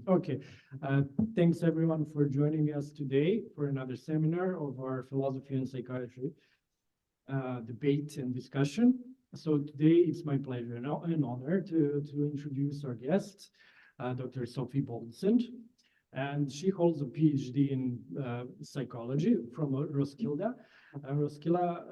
Okay, thanks everyone for joining us today for another seminar of our philosophy and psychiatry debate and discussion. So today it's my pleasure and honor to introduce our guest, Dr. Sofie Boldsen, and she holds a PhD in psychology from Roskilde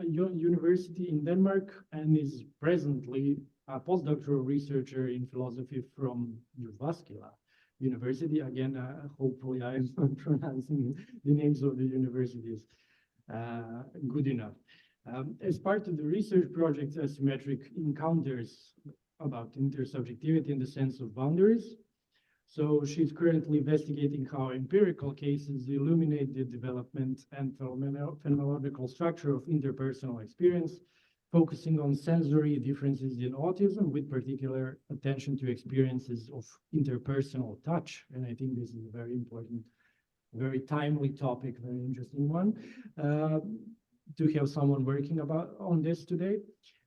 University in Denmark, and is presently a postdoctoral researcher in philosophy from Jyväskylä University. Again, hopefully I'm pronouncing the names of the universities good enough. As part of the research project, Asymmetric Encounters about intersubjectivity in the sense of boundaries. So she's currently investigating how empirical cases illuminate the development and phenomenological structure of interpersonal experience, focusing on sensory differences in autism with particular attention to experiences of interpersonal touch. And I think this is a very important, very timely topic, very interesting one, to have someone working on this today.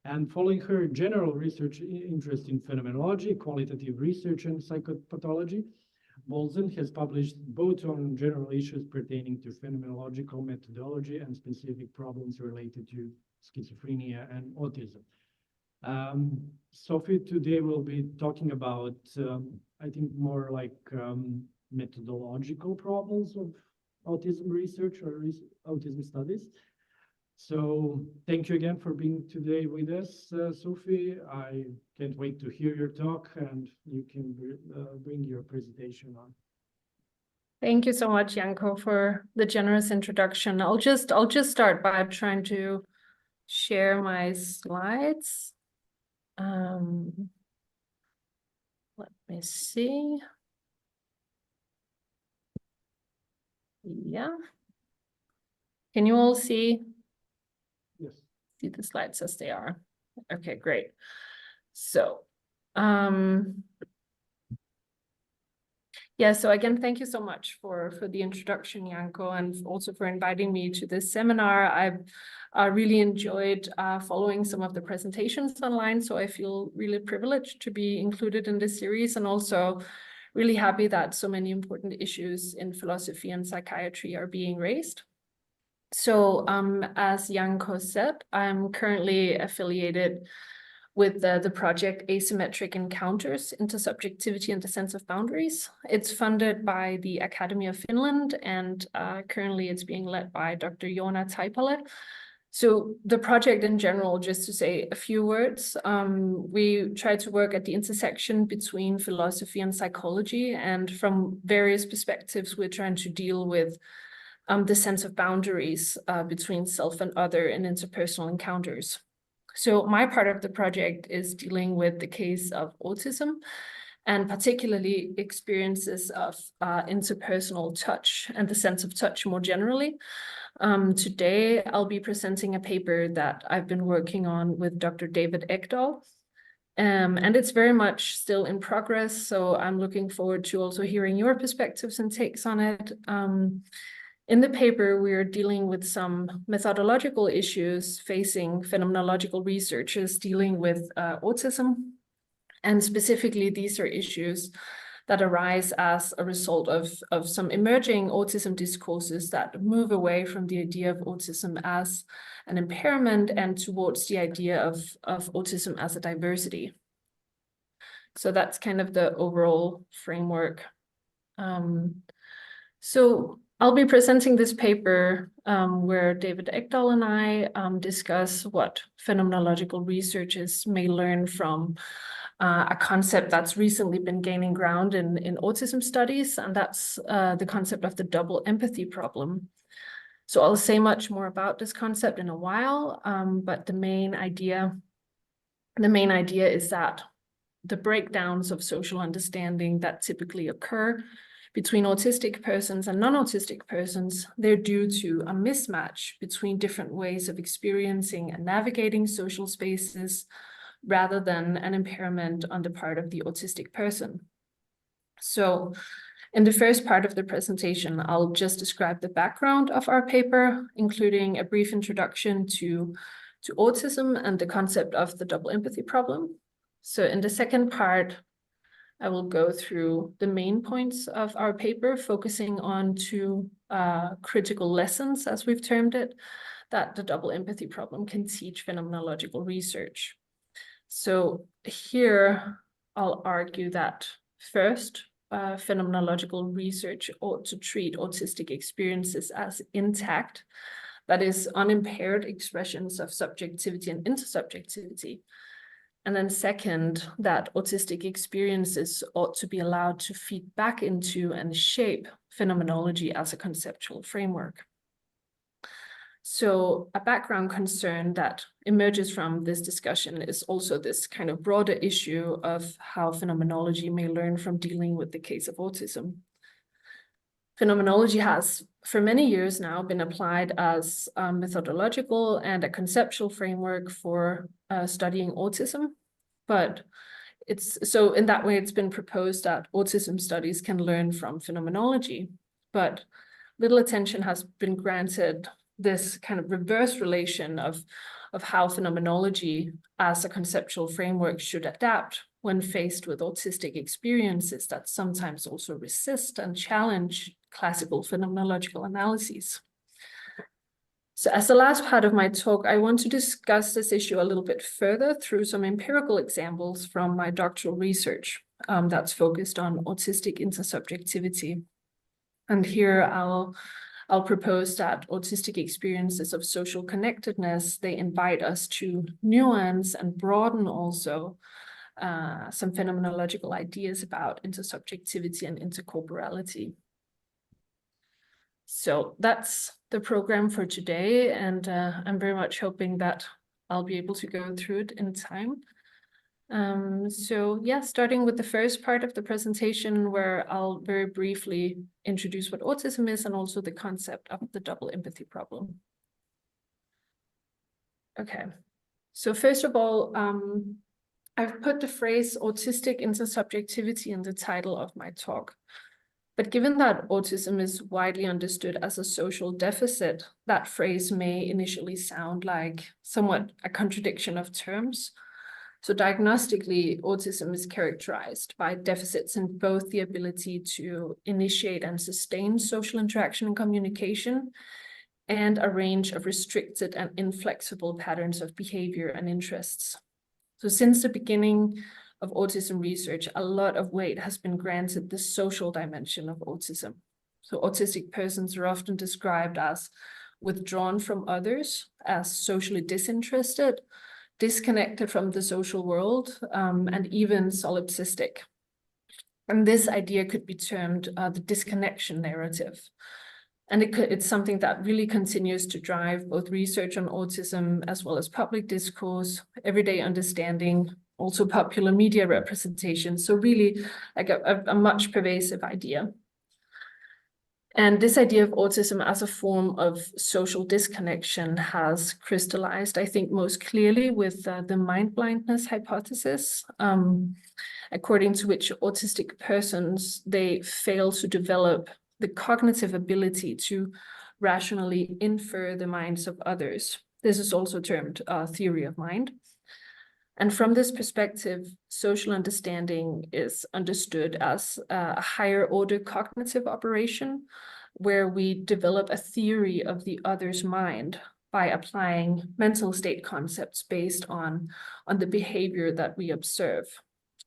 And following her general research interest in phenomenology, qualitative research, and psychopathology, Boldsen has published both on general issues pertaining to phenomenological methodology and specific problems related to schizophrenia and autism. Sofie today will be talking about, I think, more like methodological problems of autism research or autism studies. So thank you again for being today with us, Sofie. I can't wait to hear your talk, and you can bring your presentation on. Thank you so much, Janko, for the generous introduction. I'll just start by trying to share my slides. Let me see. Yeah. Can you all see? Yes. See the slides as they are. Okay, great. So, yeah, so again, thank you so much for the introduction, Janko, and also for inviting me to this seminar. I've really enjoyed following some of the presentations online, so I feel really privileged to be included in this series, and also really happy that so many important issues in philosophy and psychiatry are being raised. So as Janko said, I'm currently affiliated with the project Asymmetric Encounters, Intersubjectivity and the Sense of Boundaries. It's funded by the Academy of Finland, and currently it's being led by Dr. Joona Taipale. So the project in general, just to say a few words, we try to work at the intersection between philosophy and psychology, and from various perspectives, we're trying to deal with the sense of boundaries between self and other in interpersonal encounters. So my part of the project is dealing with the case of autism, and particularly experiences of interpersonal touch and the sense of touch more generally. Today, I'll be presenting a paper that I've been working on with Dr. David Ekdahl. And it's very much still in progress, so I'm looking forward to also hearing your perspectives and takes on it. In the paper, we're dealing with some methodological issues facing phenomenological researchers dealing with autism. And specifically, these are issues that arise as a result of some emerging autism discourses that move away from the idea of autism as an impairment and towards the idea of autism as a diversity. So that's kind of the overall framework. So I'll be presenting this paper where David Ekdahl and I discuss what phenomenological researchers may learn from a concept that's recently been gaining ground in autism studies, and that's the concept of the double empathy problem. So I'll say much more about this concept in a while, but the main idea is that the breakdowns of social understanding that typically occur between autistic persons and non-autistic persons, they're due to a mismatch between different ways of experiencing and navigating social spaces, rather than an impairment on the part of the autistic person. So in the first part of the presentation, I'll just describe the background of our paper, including a brief introduction to autism and the concept of the double empathy problem. So in the second part, I will go through the main points of our paper, focusing on two critical lessons, as we've termed it, that the double empathy problem can teach phenomenological research. So here I'll argue that first, phenomenological research ought to treat autistic experiences as intact, that is, unimpaired expressions of subjectivity and intersubjectivity. And then second, that autistic experiences ought to be allowed to feed back into and shape phenomenology as a conceptual framework. So a background concern that emerges from this discussion is also this kind of broader issue of how phenomenology may learn from dealing with the case of autism. Phenomenology has, for many years now, been applied as a methodological and a conceptual framework for studying autism. But so in that way, it's been proposed that autism studies can learn from phenomenology, but little attention has been granted this kind of reverse relation of how phenomenology as a conceptual framework should adapt when faced with autistic experiences that sometimes also resist and challenge classical phenomenological analyses. So as the last part of my talk, I want to discuss this issue a little bit further through some empirical examples from my doctoral research that's focused on autistic intersubjectivity. And here I'll propose that autistic experiences of social connectedness, they invite us to nuance and broaden also some phenomenological ideas about intersubjectivity and intercorporality. So that's the program for today, and I'm very much hoping that I'll be able to go through it in time. So yeah, starting with the first part of the presentation, where I'll very briefly introduce what autism is and also the concept of the double empathy problem. Okay, so first of all, I've put the phrase autistic intersubjectivity in the title of my talk. But given that autism is widely understood as a social deficit, that phrase may initially sound like somewhat a contradiction of terms. So diagnostically, autism is characterized by deficits in both the ability to initiate and sustain social interaction and communication, and a range of restricted and inflexible patterns of behavior and interests. So since the beginning of autism research, a lot of weight has been granted the social dimension of autism. So autistic persons are often described as withdrawn from others, as socially disinterested, disconnected from the social world, and even solipsistic. And this idea could be termed the disconnection narrative. And it's something that really continues to drive both research on autism as well as public discourse, everyday understanding, also popular media representation. So really like a much pervasive idea. And this idea of autism as a form of social disconnection has crystallized, I think, most clearly with the mind blindness hypothesis, according to which autistic persons, they fail to develop the cognitive ability to rationally infer the minds of others. This is also termed theory of mind. And from this perspective, social understanding is understood as a higher order cognitive operation, where we develop a theory of the other's mind by applying mental state concepts based on the behavior that we observe.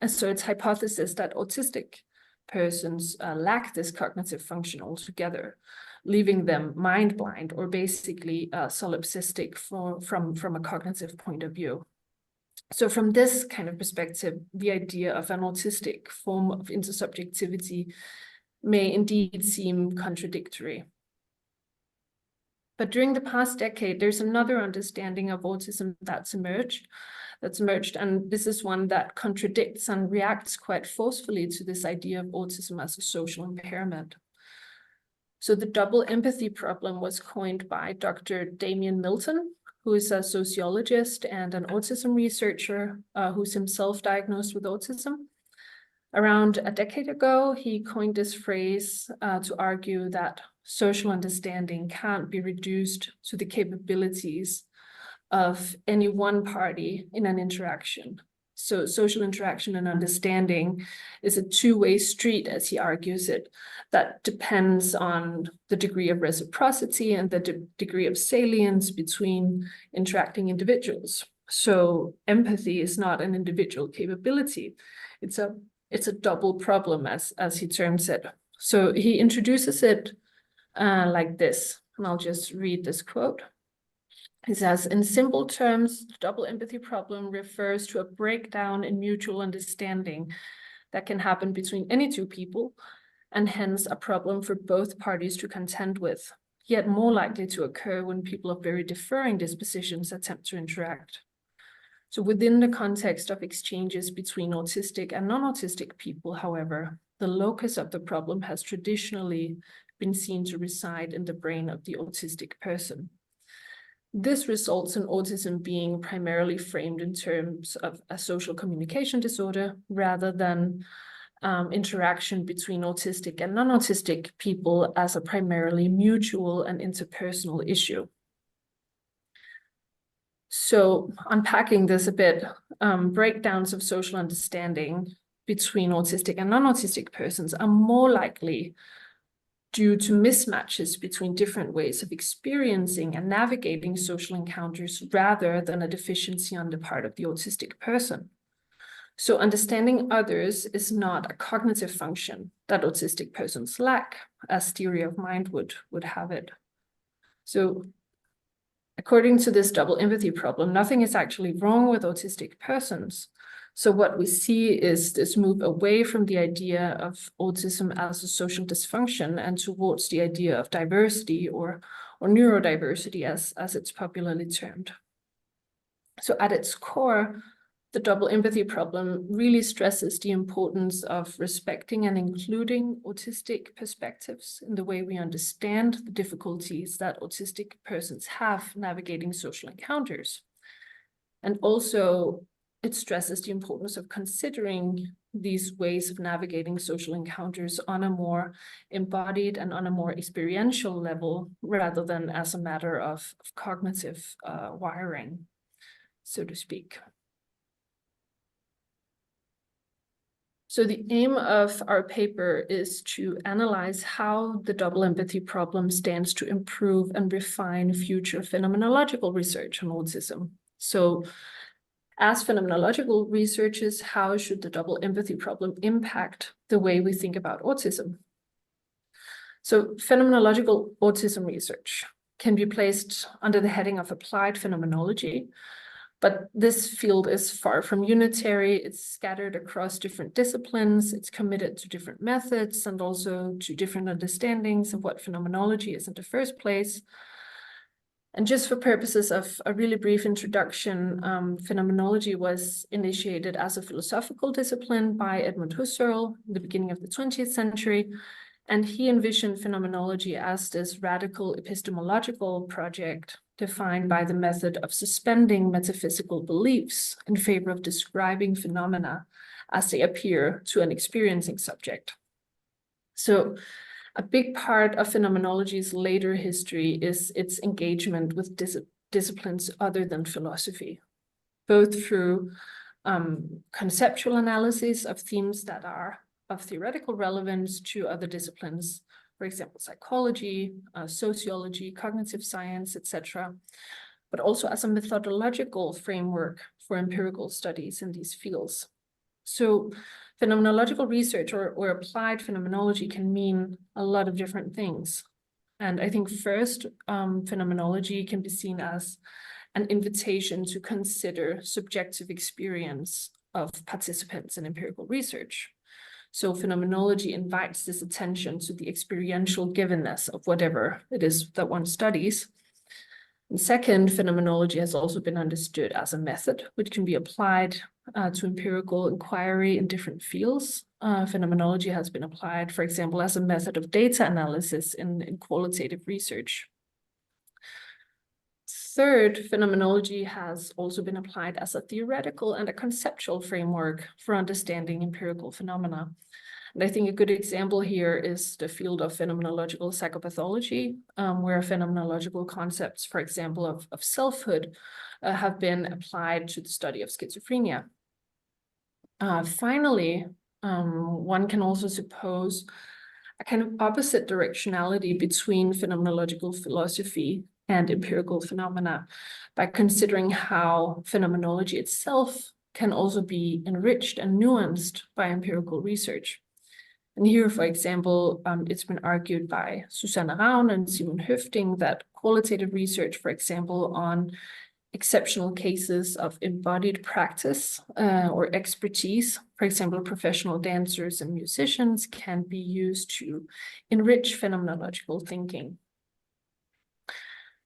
And so it's hypothesis that autistic persons lack this cognitive function altogether, leaving them mind blind or basically solipsistic from a cognitive point of view. So from this kind of perspective, the idea of an autistic form of intersubjectivity may indeed seem contradictory. But during the past decade, there's another understanding of autism that's emerged, and this is one that contradicts and reacts quite forcefully to this idea of autism as a social impairment. So the double empathy problem was coined by Dr. Damien Milton, who is a sociologist and an autism researcher who's himself diagnosed with autism. Around a decade ago, he coined this phrase to argue that social understanding can't be reduced to the capabilities of any one party in an interaction, So social interaction and understanding is a two-way street, as he argues it, that depends on the degree of reciprocity and the degree of salience between interacting individuals. So empathy is not an individual capability. It's a double problem, as he terms it. So he introduces it like this, and I'll just read this quote. He says, in simple terms, the double empathy problem refers to a breakdown in mutual understanding that can happen between any two people, and hence a problem for both parties to contend with, yet more likely to occur when people of very differing dispositions attempt to interact. So within the context of exchanges between autistic and non-autistic people, however, the locus of the problem has traditionally been seen to reside in the brain of the autistic person. This results in autism being primarily framed in terms of a social communication disorder rather than interaction between autistic and non-autistic people as a primarily mutual and interpersonal issue. So unpacking this a bit, breakdowns of social understanding between autistic and non-autistic persons are more likely due to mismatches between different ways of experiencing and navigating social encounters rather than a deficiency on the part of the autistic person. So understanding others is not a cognitive function that autistic persons lack, as theory of mind would have it. So according to this double empathy problem, nothing is actually wrong with autistic persons. So what we see is this move away from the idea of autism as a social dysfunction and towards the idea of diversity or neurodiversity as it's popularly termed. So at its core, the double empathy problem really stresses the importance of respecting and including autistic perspectives in the way we understand the difficulties that autistic persons have navigating social encounters. And also, it stresses the importance of considering these ways of navigating social encounters on a more embodied and on a more experiential level, rather than as a matter of cognitive wiring, so to speak. So the aim of our paper is to analyze how the double empathy problem stands to improve and refine future phenomenological research on autism. So as phenomenological researchers, how should the double empathy problem impact the way we think about autism? So phenomenological autism research can be placed under the heading of applied phenomenology, but this field is far from unitary. It's scattered across different disciplines. It's committed to different methods and also to different understandings of what phenomenology is in the first place. And just for purposes of a really brief introduction, phenomenology was initiated as a philosophical discipline by Edmund Husserl in the beginning of the 20th century. And he envisioned phenomenology as this radical epistemological project defined by the method of suspending metaphysical beliefs in favor of describing phenomena as they appear to an experiencing subject. So a big part of phenomenology's later history is its engagement with disciplines other than philosophy, both through conceptual analysis of themes that are of theoretical relevance to other disciplines, for example, psychology, sociology, cognitive science, etc., but also as a methodological framework for empirical studies in these fields. So phenomenological research or applied phenomenology can mean a lot of different things. And I think first, phenomenology can be seen as an invitation to consider subjective experience of participants in empirical research. So phenomenology invites this attention to the experiential givenness of whatever it is that one studies. And second, phenomenology has also been understood as a method which can be applied to empirical inquiry in different fields. Phenomenology has been applied, for example, as a method of data analysis in qualitative research. Third, phenomenology has also been applied as a theoretical and a conceptual framework for understanding empirical phenomena. And I think a good example here is the field of phenomenological psychopathology, where phenomenological concepts, for example, of selfhood, have been applied to the study of schizophrenia. Finally, one can also suppose a kind of opposite directionality between phenomenological philosophy and empirical phenomena by considering how phenomenology itself can also be enriched and nuanced by empirical research. And here, for example, it's been argued by Susanne Raun and Simon Höfting that qualitative research, for example, on exceptional cases of embodied practice or expertise, for example, professional dancers and musicians, can be used to enrich phenomenological thinking.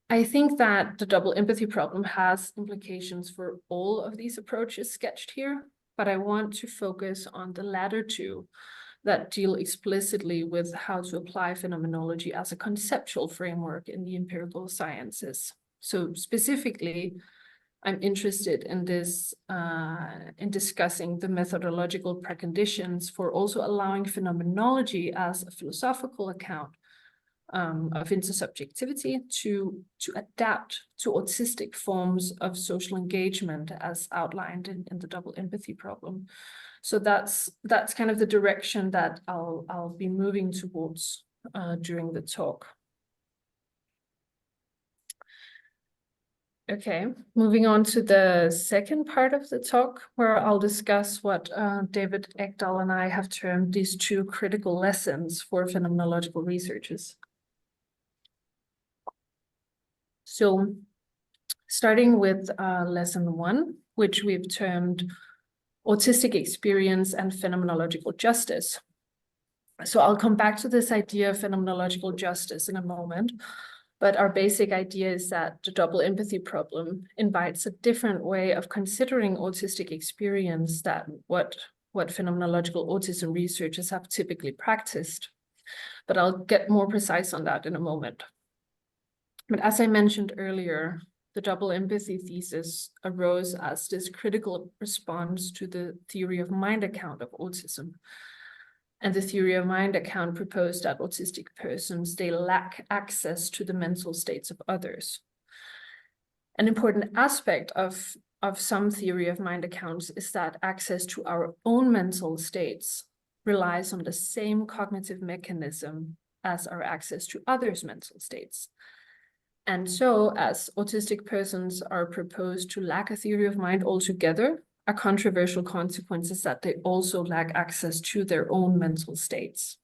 I think that the double empathy problem has implications for all of these approaches sketched here, but I want to focus on the latter two that deal explicitly with how to apply phenomenology as a conceptual framework in the empirical sciences. So specifically, I'm interested in this, in discussing the methodological preconditions for also allowing phenomenology as a philosophical account of intersubjectivity to adapt to autistic forms of social engagement as outlined in the double empathy problem. So that's kind of the direction that I'll be moving towards during the talk. Okay, moving on to the second part of the talk, where I'll discuss what David Ekdahl and I have termed these two critical lessons for phenomenological researchers. So starting with lesson 1, which we've termed autistic experience and phenomenological justice. So I'll come back to this idea of phenomenological justice in a moment, but our basic idea is that the double empathy problem invites a different way of considering autistic experience than what phenomenological autism researchers have typically practiced. But I'll get more precise on that in a moment. But as I mentioned earlier, the double empathy thesis arose as this critical response to the theory of mind account of autism. And the theory of mind account proposed that autistic persons, they lack access to the mental states of others. An important aspect of some theory of mind accounts is that access to our own mental states relies on the same cognitive mechanism as our access to others' mental states. And so, as autistic persons are proposed to lack a theory of mind altogether, a controversial consequence is that they also lack access to their own mental states.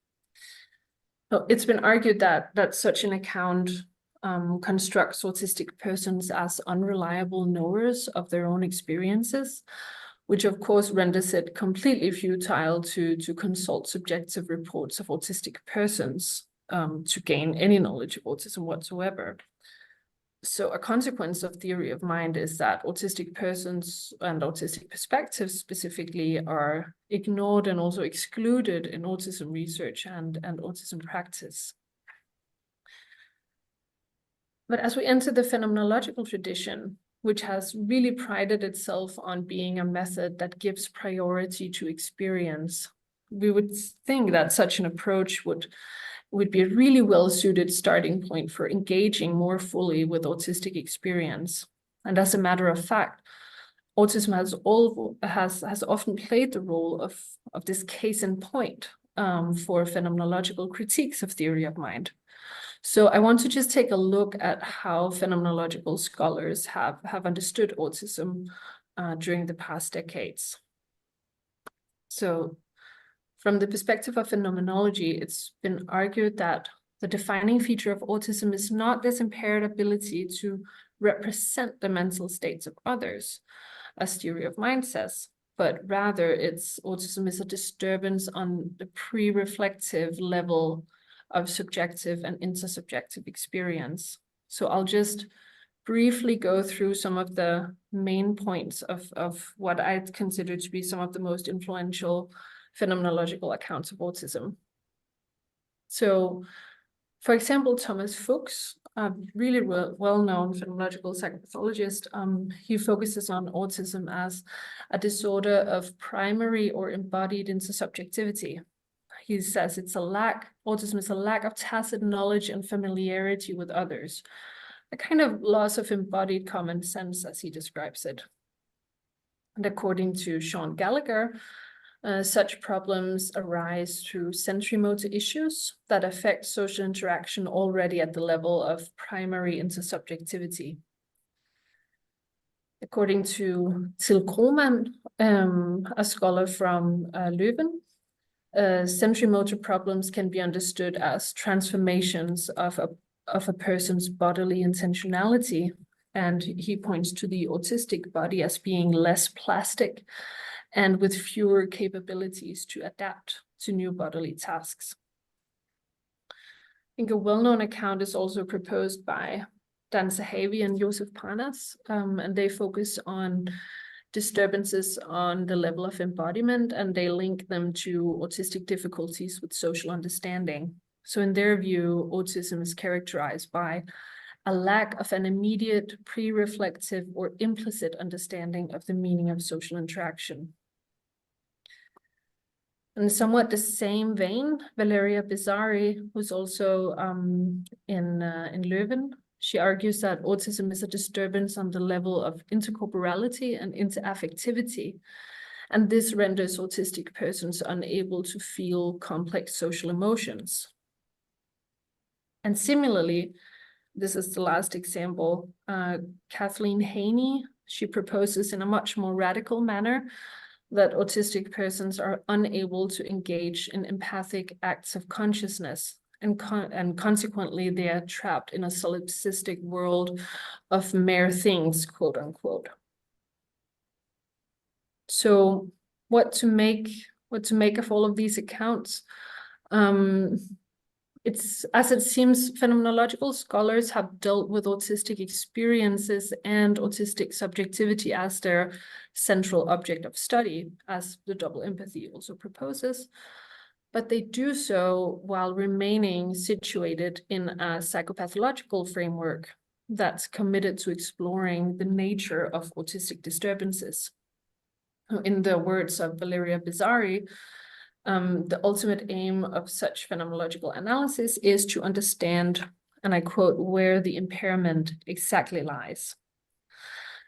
So it's been argued that such an account constructs autistic persons as unreliable knowers of their own experiences, which of course renders it completely futile to consult subjective reports of autistic persons to gain any knowledge of autism whatsoever. So a consequence of theory of mind is that autistic persons and autistic perspectives specifically are ignored and also excluded in autism research and autism practice. But as we enter the phenomenological tradition, which has really prided itself on being a method that gives priority to experience, we would think that such an approach would be a really well-suited starting point for engaging more fully with autistic experience. And as a matter of fact, autism has often played the role of this case in point for phenomenological critiques of theory of mind. So I want to just take a look at how phenomenological scholars have understood autism during the past decades. So from the perspective of phenomenology, it's been argued that the defining feature of autism is not this impaired ability to represent the mental states of others, as theory of mind says, but rather autism is a disturbance on the pre-reflective level of subjective and intersubjective experience. So I'll just briefly go through some of the main points of what I consider to be some of the most influential phenomenological accounts of autism. So, for example, Thomas Fuchs, a really well-known phenomenological psychopathologist, he focuses on autism as a disorder of primary or embodied intersubjectivity. He says autism is a lack of tacit knowledge and familiarity with others, a kind of loss of embodied common sense, as he describes it. And according to Sean Gallagher, Such problems arise through sensory motor issues that affect social interaction already at the level of primary intersubjectivity. According to Til Krohmann, a scholar from Leuven, sensory motor problems can be understood as transformations of a person's bodily intentionality. And he points to the autistic body as being less plastic and with fewer capabilities to adapt to new bodily tasks. I think a well-known account is also proposed by Dan Sahavi and Joseph Panas, and they focus on disturbances on the level of embodiment, and they link them to autistic difficulties with social understanding. So in their view, autism is characterized by a lack of an immediate, pre-reflective or implicit understanding of the meaning of social interaction. In somewhat the same vein, Valeria Bizzari, who's also in Leuven, she argues that autism is a disturbance on the level of intercorporality and interaffectivity, and this renders autistic persons unable to feel complex social emotions. And similarly, this is the last example, Kathleen Haney, she proposes in a much more radical manner that autistic persons are unable to engage in empathic acts of consciousness, and consequently they are trapped in a solipsistic world of mere things, quote unquote. So what to make of all of these accounts? It's, as it seems, phenomenological scholars have dealt with autistic experiences and autistic subjectivity as their central object of study, as the double empathy also proposes. But they do so while remaining situated in a psychopathological framework that's committed to exploring the nature of autistic disturbances. In the words of Valeria Bizzari, the ultimate aim of such phenomenological analysis is to understand, and I quote, where the impairment exactly lies.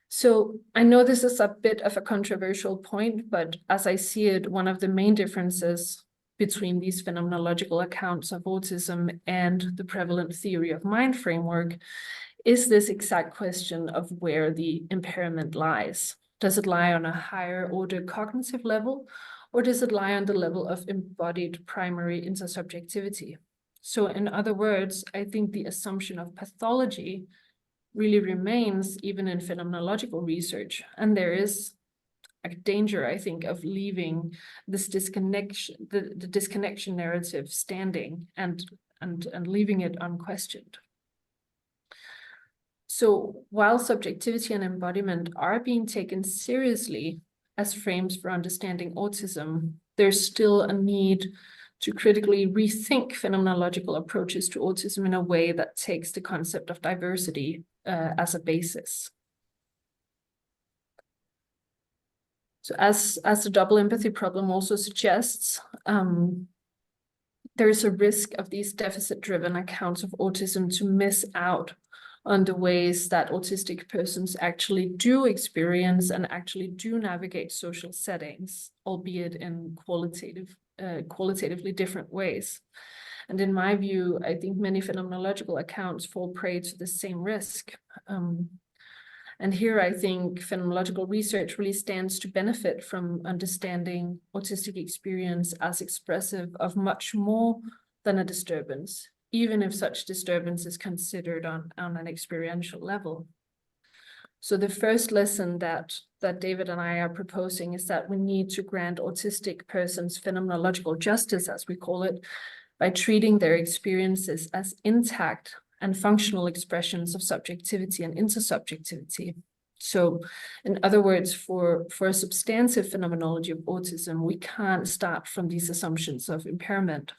So I know this is a bit of a controversial point, but as I see it, one of the main differences between these phenomenological accounts of autism and the prevalent theory of mind framework is this exact question of where the impairment lies. Does it lie on a higher order cognitive level, or does it lie on the level of embodied primary intersubjectivity? So in other words, I think the assumption of pathology really remains even in phenomenological research. And there is a danger, I think, of leaving this disconnection, the disconnection narrative standing and leaving it unquestioned. So while subjectivity and embodiment are being taken seriously as frames for understanding autism, there's still a need to critically rethink phenomenological approaches to autism in a way that takes the concept of diversity as a basis. So as the double empathy problem also suggests, there is a risk of these deficit-driven accounts of autism to miss out on the ways that autistic persons actually do experience and actually do navigate social settings, albeit in qualitatively different ways. And in my view, I think many phenomenological accounts fall prey to the same risk. And here I think phenomenological research really stands to benefit from understanding autistic experience as expressive of much more than a disturbance, even if such disturbance is considered on an experiential level. So the first lesson that David and I are proposing is that we need to grant autistic persons phenomenological justice, as we call it, by treating their experiences as intact and functional expressions of subjectivity and intersubjectivity. So in other words, for a substantive phenomenology of autism, we can't start from these assumptions of impairment.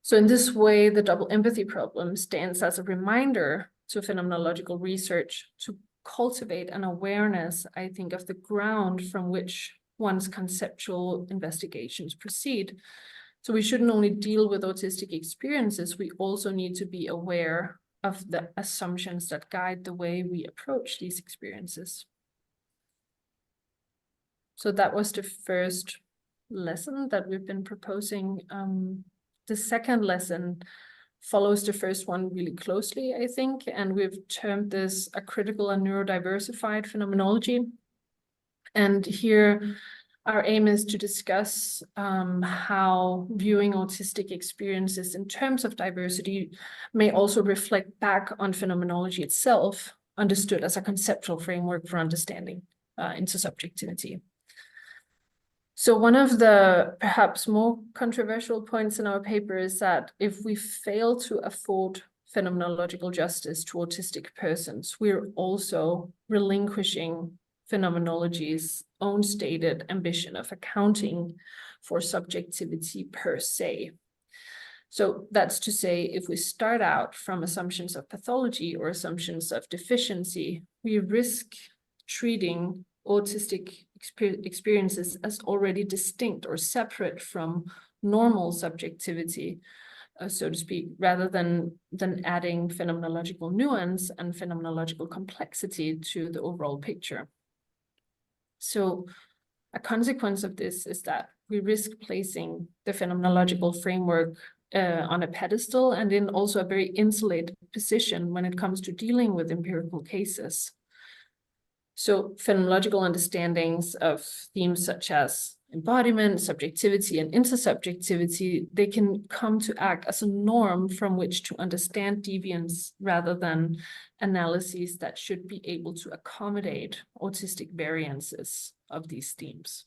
So in this way, the double empathy problem stands as a reminder to phenomenological research to cultivate an awareness, I think, of the ground from which one's conceptual investigations proceed. So we shouldn't only deal with autistic experiences, we also need to be aware of the assumptions that guide the way we approach these experiences. So that was the first lesson that we've been proposing. The second lesson follows the first one really closely, I think, and we've termed this a critical and neurodiversified phenomenology. And here our aim is to discuss how viewing autistic experiences in terms of diversity may also reflect back on phenomenology itself, understood as a conceptual framework for understanding intersubjectivity. So one of the perhaps more controversial points in our paper is that if we fail to afford phenomenological justice to autistic persons, we're also relinquishing phenomenology's own stated ambition of accounting for subjectivity per se. So that's to say, if we start out from assumptions of pathology or assumptions of deficiency, we risk treating autistic experiences as already distinct or separate from normal subjectivity, so to speak, rather than adding phenomenological nuance and phenomenological complexity to the overall picture. So a consequence of this is that we risk placing the phenomenological framework on a pedestal and in also a very insulated position when it comes to dealing with empirical cases. So phenomenological understandings of themes such as embodiment, subjectivity, and intersubjectivity, they can come to act as a norm from which to understand deviance rather than analyses that should be able to accommodate autistic variances of these themes.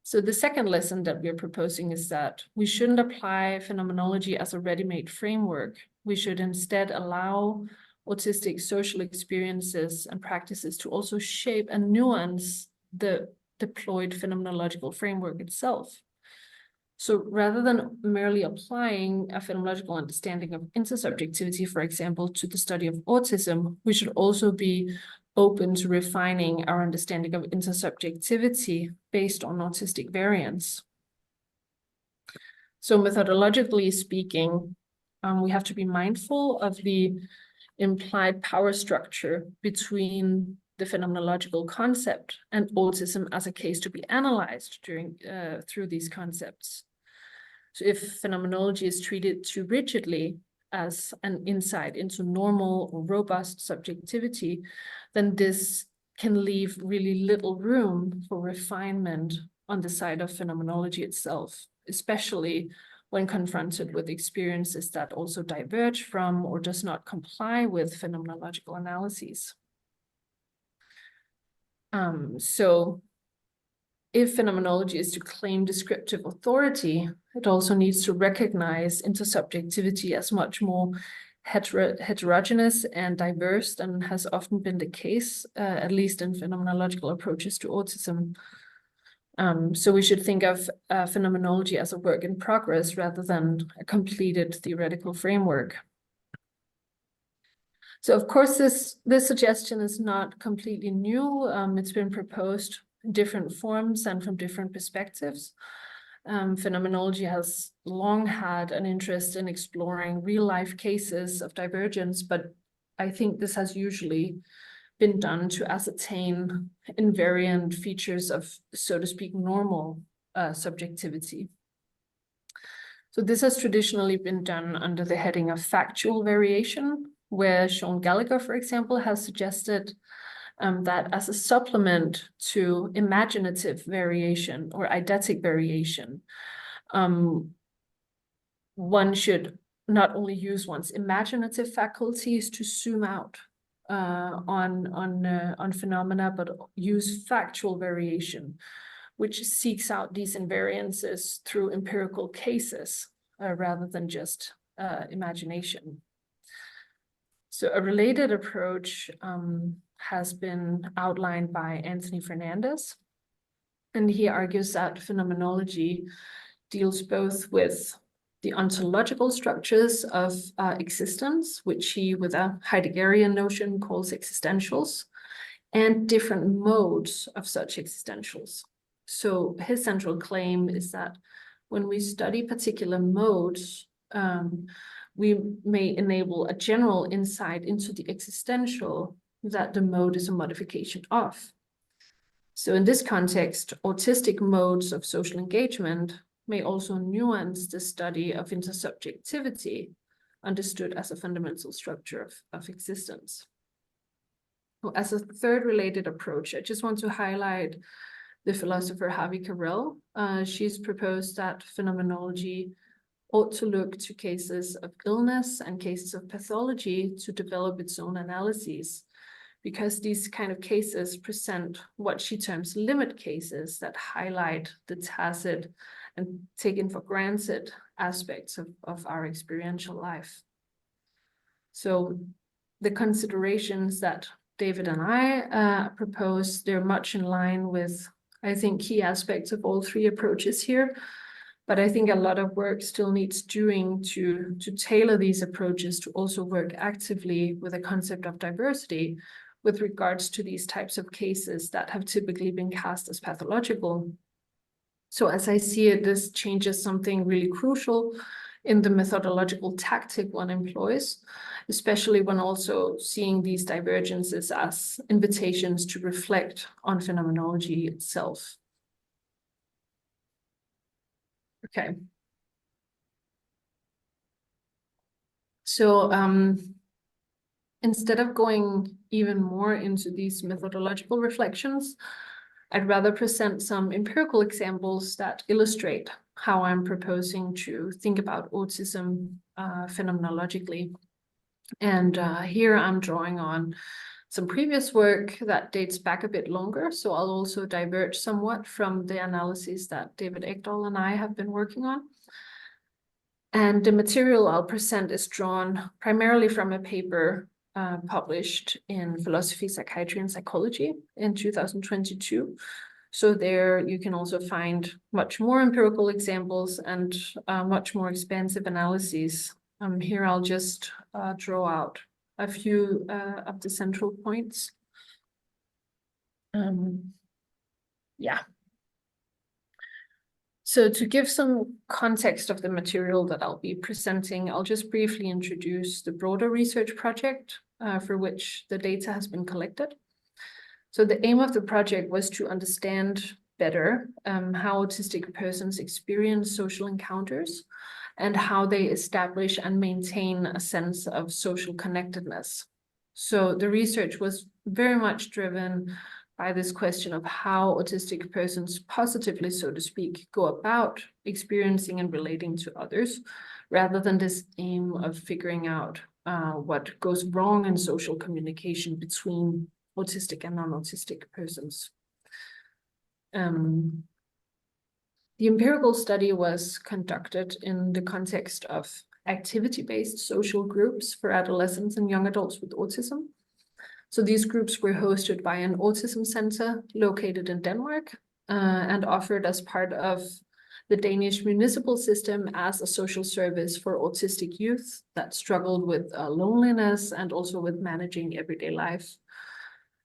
So the second lesson that we're proposing is that we shouldn't apply phenomenology as a ready-made framework. We should instead allow autistic social experiences and practices to also shape and nuance the deployed phenomenological framework itself. So rather than merely applying a phenomenological understanding of intersubjectivity, for example, to the study of autism, we should also be open to refining our understanding of intersubjectivity based on autistic variants. So methodologically speaking, we have to be mindful of the implied power structure between the phenomenological concept and autism as a case to be analyzed through these concepts. So if phenomenology is treated too rigidly as an insight into normal or robust subjectivity, then this can leave really little room for refinement on the side of phenomenology itself, especially when confronted with experiences that also diverge from or does not comply with phenomenological analyses. So if phenomenology is to claim descriptive authority, it also needs to recognize intersubjectivity as much more heterogeneous and diverse than has often been the case, at least in phenomenological approaches to autism. So we should think of phenomenology as a work in progress rather than a completed theoretical framework. So of course, this suggestion is not completely new. It's been proposed in different forms and from different perspectives. Phenomenology has long had an interest in exploring real-life cases of divergence, but I think this has usually been done to ascertain invariant features of, so to speak, normal subjectivity. So this has traditionally been done under the heading of factual variation, where Sean Gallagher, for example, has suggested that as a supplement to imaginative variation or eidetic variation, one should not only use one's imaginative faculties to zoom out on phenomena, but use factual variation, which seeks out these invariances through empirical cases rather than just imagination. So a related approach has been outlined by Anthony Fernandez, and he argues that phenomenology deals both with the ontological structures of existence, which he, with a Heideggerian notion, calls existentials, and different modes of such existentials. So his central claim is that when we study particular modes, we may enable a general insight into the existential that the mode is a modification of. So in this context, autistic modes of social engagement may also nuance the study of intersubjectivity, understood as a fundamental structure of existence. As a third related approach, I just want to highlight the philosopher Harvey Carell. She's proposed that phenomenology ought to look to cases of illness and cases of pathology to develop its own analyses, because these kind of cases present what she terms limit cases that highlight the tacit and taken for granted aspects of our experiential life. So the considerations that David and I propose, they're much in line with, I think, key aspects of all three approaches here. But I think a lot of work still needs doing to tailor these approaches to also work actively with a concept of diversity with regards to these types of cases that have typically been cast as pathological. So as I see it, this changes something really crucial in the methodological tactic one employs, especially when also seeing these divergences as invitations to reflect on phenomenology itself. Okay. So instead of going even more into these methodological reflections, I'd rather present some empirical examples that illustrate how I'm proposing to think about autism phenomenologically. And here I'm drawing on some previous work that dates back a bit longer. So I'll also diverge somewhat from the analyses that David Ekdahl and I have been working on. And the material I'll present is drawn primarily from a paper published in Philosophy, Psychiatry, and Psychology in 2022. So there you can also find much more empirical examples and much more expansive analyses. Here I'll just draw out a few of the central points. Yeah. So to give some context of the material that I'll be presenting, I'll just briefly introduce the broader research project for which the data has been collected. So the aim of the project was to understand better how autistic persons experience social encounters and how they establish and maintain a sense of social connectedness. So the research was very much driven by this question of how autistic persons positively, so to speak, go about experiencing and relating to others, rather than this aim of figuring out what goes wrong in social communication between autistic and non-autistic persons. The empirical study was conducted in the context of activity-based social groups for adolescents and young adults with autism. So these groups were hosted by an autism center located in Denmark and offered as part of the Danish municipal system as a social service for autistic youth that struggled with loneliness and also with managing everyday life.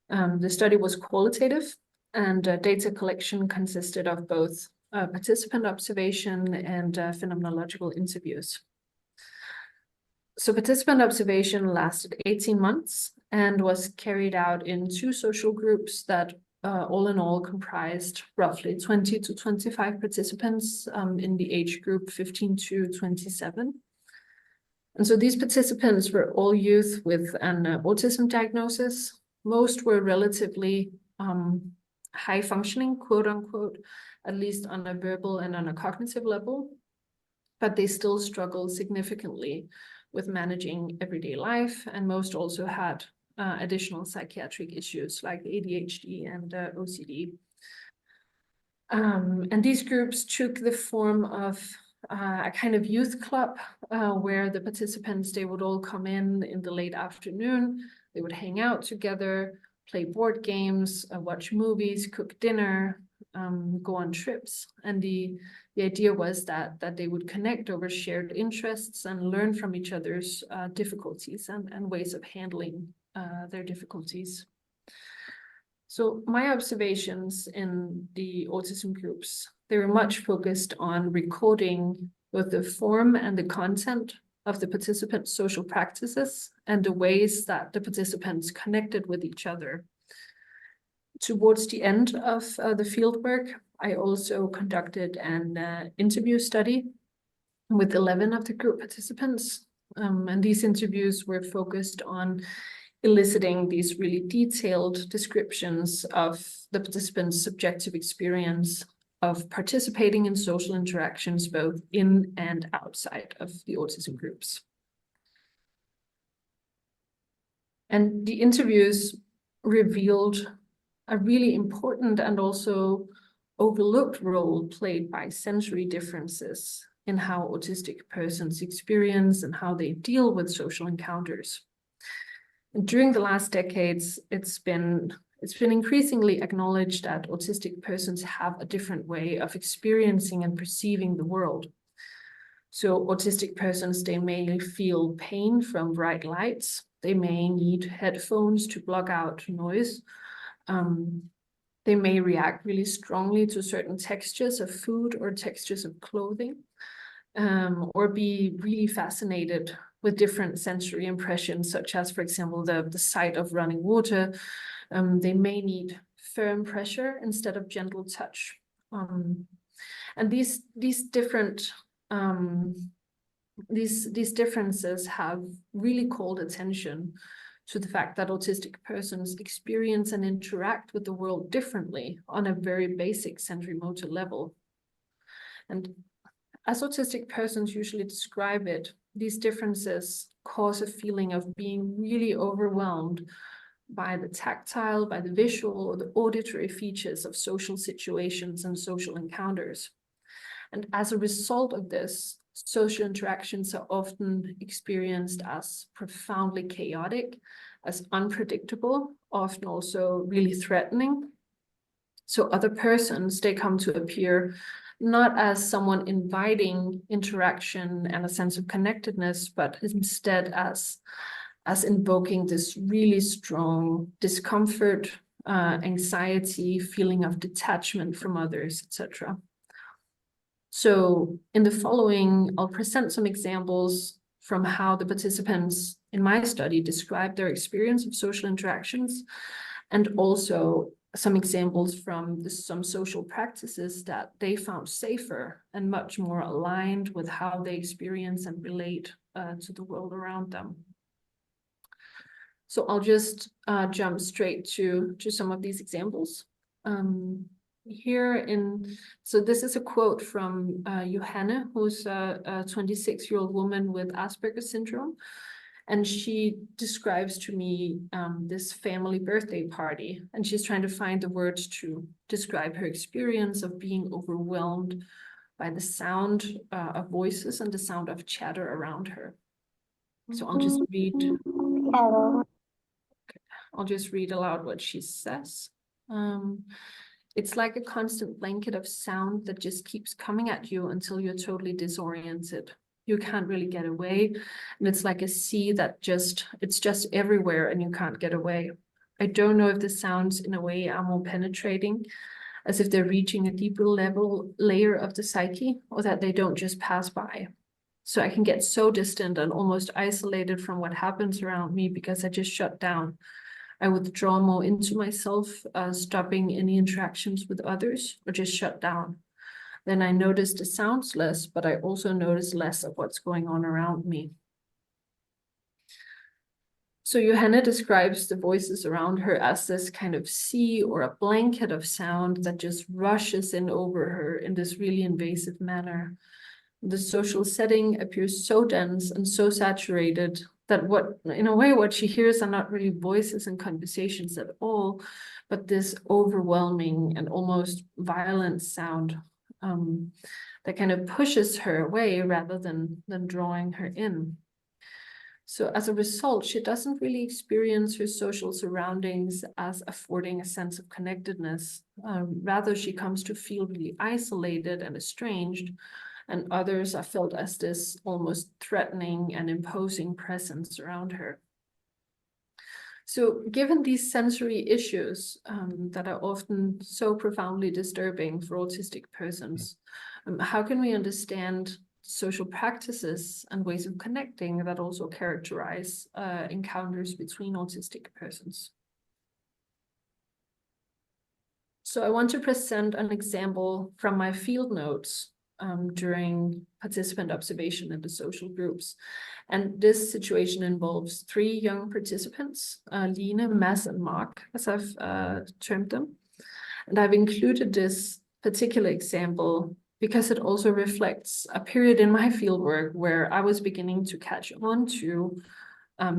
The study was qualitative, and data collection consisted of both participant observation and phenomenological interviews. So participant observation lasted 18 months and was carried out in 2 social groups that all in all comprised roughly 20 to 25 participants in the age group 15 to 27. And so these participants were all youth with an autism diagnosis. Most were relatively high functioning, quote unquote, at least on a verbal and on a cognitive level, but they still struggle significantly with managing everyday life, and most also had additional psychiatric issues like ADHD and OCD. And these groups took the form of a kind of youth club where the participants, they would all come in the late afternoon, they would hang out together, play board games, watch movies, cook dinner, go on trips. And the idea was that they would connect over shared interests and learn from each other's difficulties and ways of handling their difficulties. So my observations in the autism groups, they were much focused on recording both the form and the content of the participants' social practices and the ways that the participants connected with each other. towards the end of the fieldwork, I also conducted an interview study with 11 of the group participants. And these interviews were focused on eliciting these really detailed descriptions of the participants' subjective experience of participating in social interactions, both in and outside of the autism groups. And the interviews revealed a really important and also overlooked role played by sensory differences in how autistic persons experience and how they deal with social encounters. And during the last decades, it's been increasingly acknowledged that autistic persons have a different way of experiencing and perceiving the world. So autistic persons, they may feel pain from bright lights. They may need headphones to block out noise. They may react really strongly to certain textures of food or textures of clothing, or be really fascinated with different sensory impressions, such as, for example, the sight of running water. They may need firm pressure instead of gentle touch. And these differences have really called attention to the fact that autistic persons experience and interact with the world differently on a very basic sensory motor level. And as autistic persons usually describe it, these differences cause a feeling of being really overwhelmed by the tactile, by the visual, or the auditory features of social situations and social encounters. And as a result of this, social interactions are often experienced as profoundly chaotic, as unpredictable, often also really threatening. So other persons, they come to appear not as someone inviting interaction and a sense of connectedness, but instead as invoking this really strong discomfort, anxiety, feeling of detachment from others, etc. So in the following, I'll present some examples from how the participants in my study described their experience of social interactions, and also some examples from some social practices that they found safer and much more aligned with how they experience and relate to the world around them. So I'll just jump straight to some of these examples. So this is a quote from Johanne, who's a 26-year-old woman with Asperger's syndrome. And she describes to me this family birthday party, and she's trying to find the words to describe her experience of being overwhelmed by the sound of voices and the sound of chatter around her. So I'll just read. I'll just read aloud what she says. It's like a constant blanket of sound that just keeps coming at you until you're totally disoriented. You can't really get away. And it's like a sea that it's just everywhere and you can't get away. I don't know if the sounds in a way are more penetrating, as if they're reaching a deeper layer of the psyche, or that they don't just pass by. So I can get so distant and almost isolated from what happens around me because I just shut down. I withdraw more into myself, stopping any interactions with others, or just shut down. Then I notice the sounds less, but I also notice less of what's going on around me. So Johanna describes the voices around her as this kind of sea or a blanket of sound that just rushes in over her in this really invasive manner. The social setting appears so dense and so saturated that what she hears are not really voices and conversations at all, but this overwhelming and almost violent sound that kind of pushes her away rather than drawing her in. So as a result, she doesn't really experience her social surroundings as affording a sense of connectedness. Rather, she comes to feel really isolated and estranged, and others are felt as this almost threatening and imposing presence around her. So given these sensory issues that are often so profoundly disturbing for autistic persons, how can we understand social practices and ways of connecting that also characterize encounters between autistic persons? So I want to present an example from my field notes during participant observation in the social groups. And this situation involves 3 young participants, Line, Mads, and Mark, as I've termed them. And I've included this particular example because it also reflects a period in my fieldwork where I was beginning to catch on to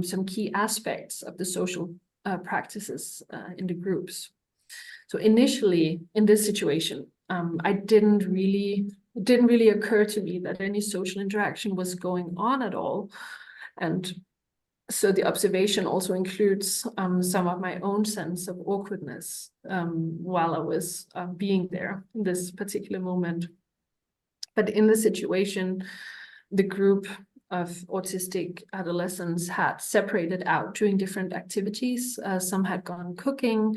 some key aspects of the social practices in the groups. So initially, in this situation, it didn't really occur to me that any social interaction was going on at all. And so the observation also includes some of my own sense of awkwardness while I was being there in this particular moment. But in the situation, the group of autistic adolescents had separated out doing different activities. Some had gone cooking,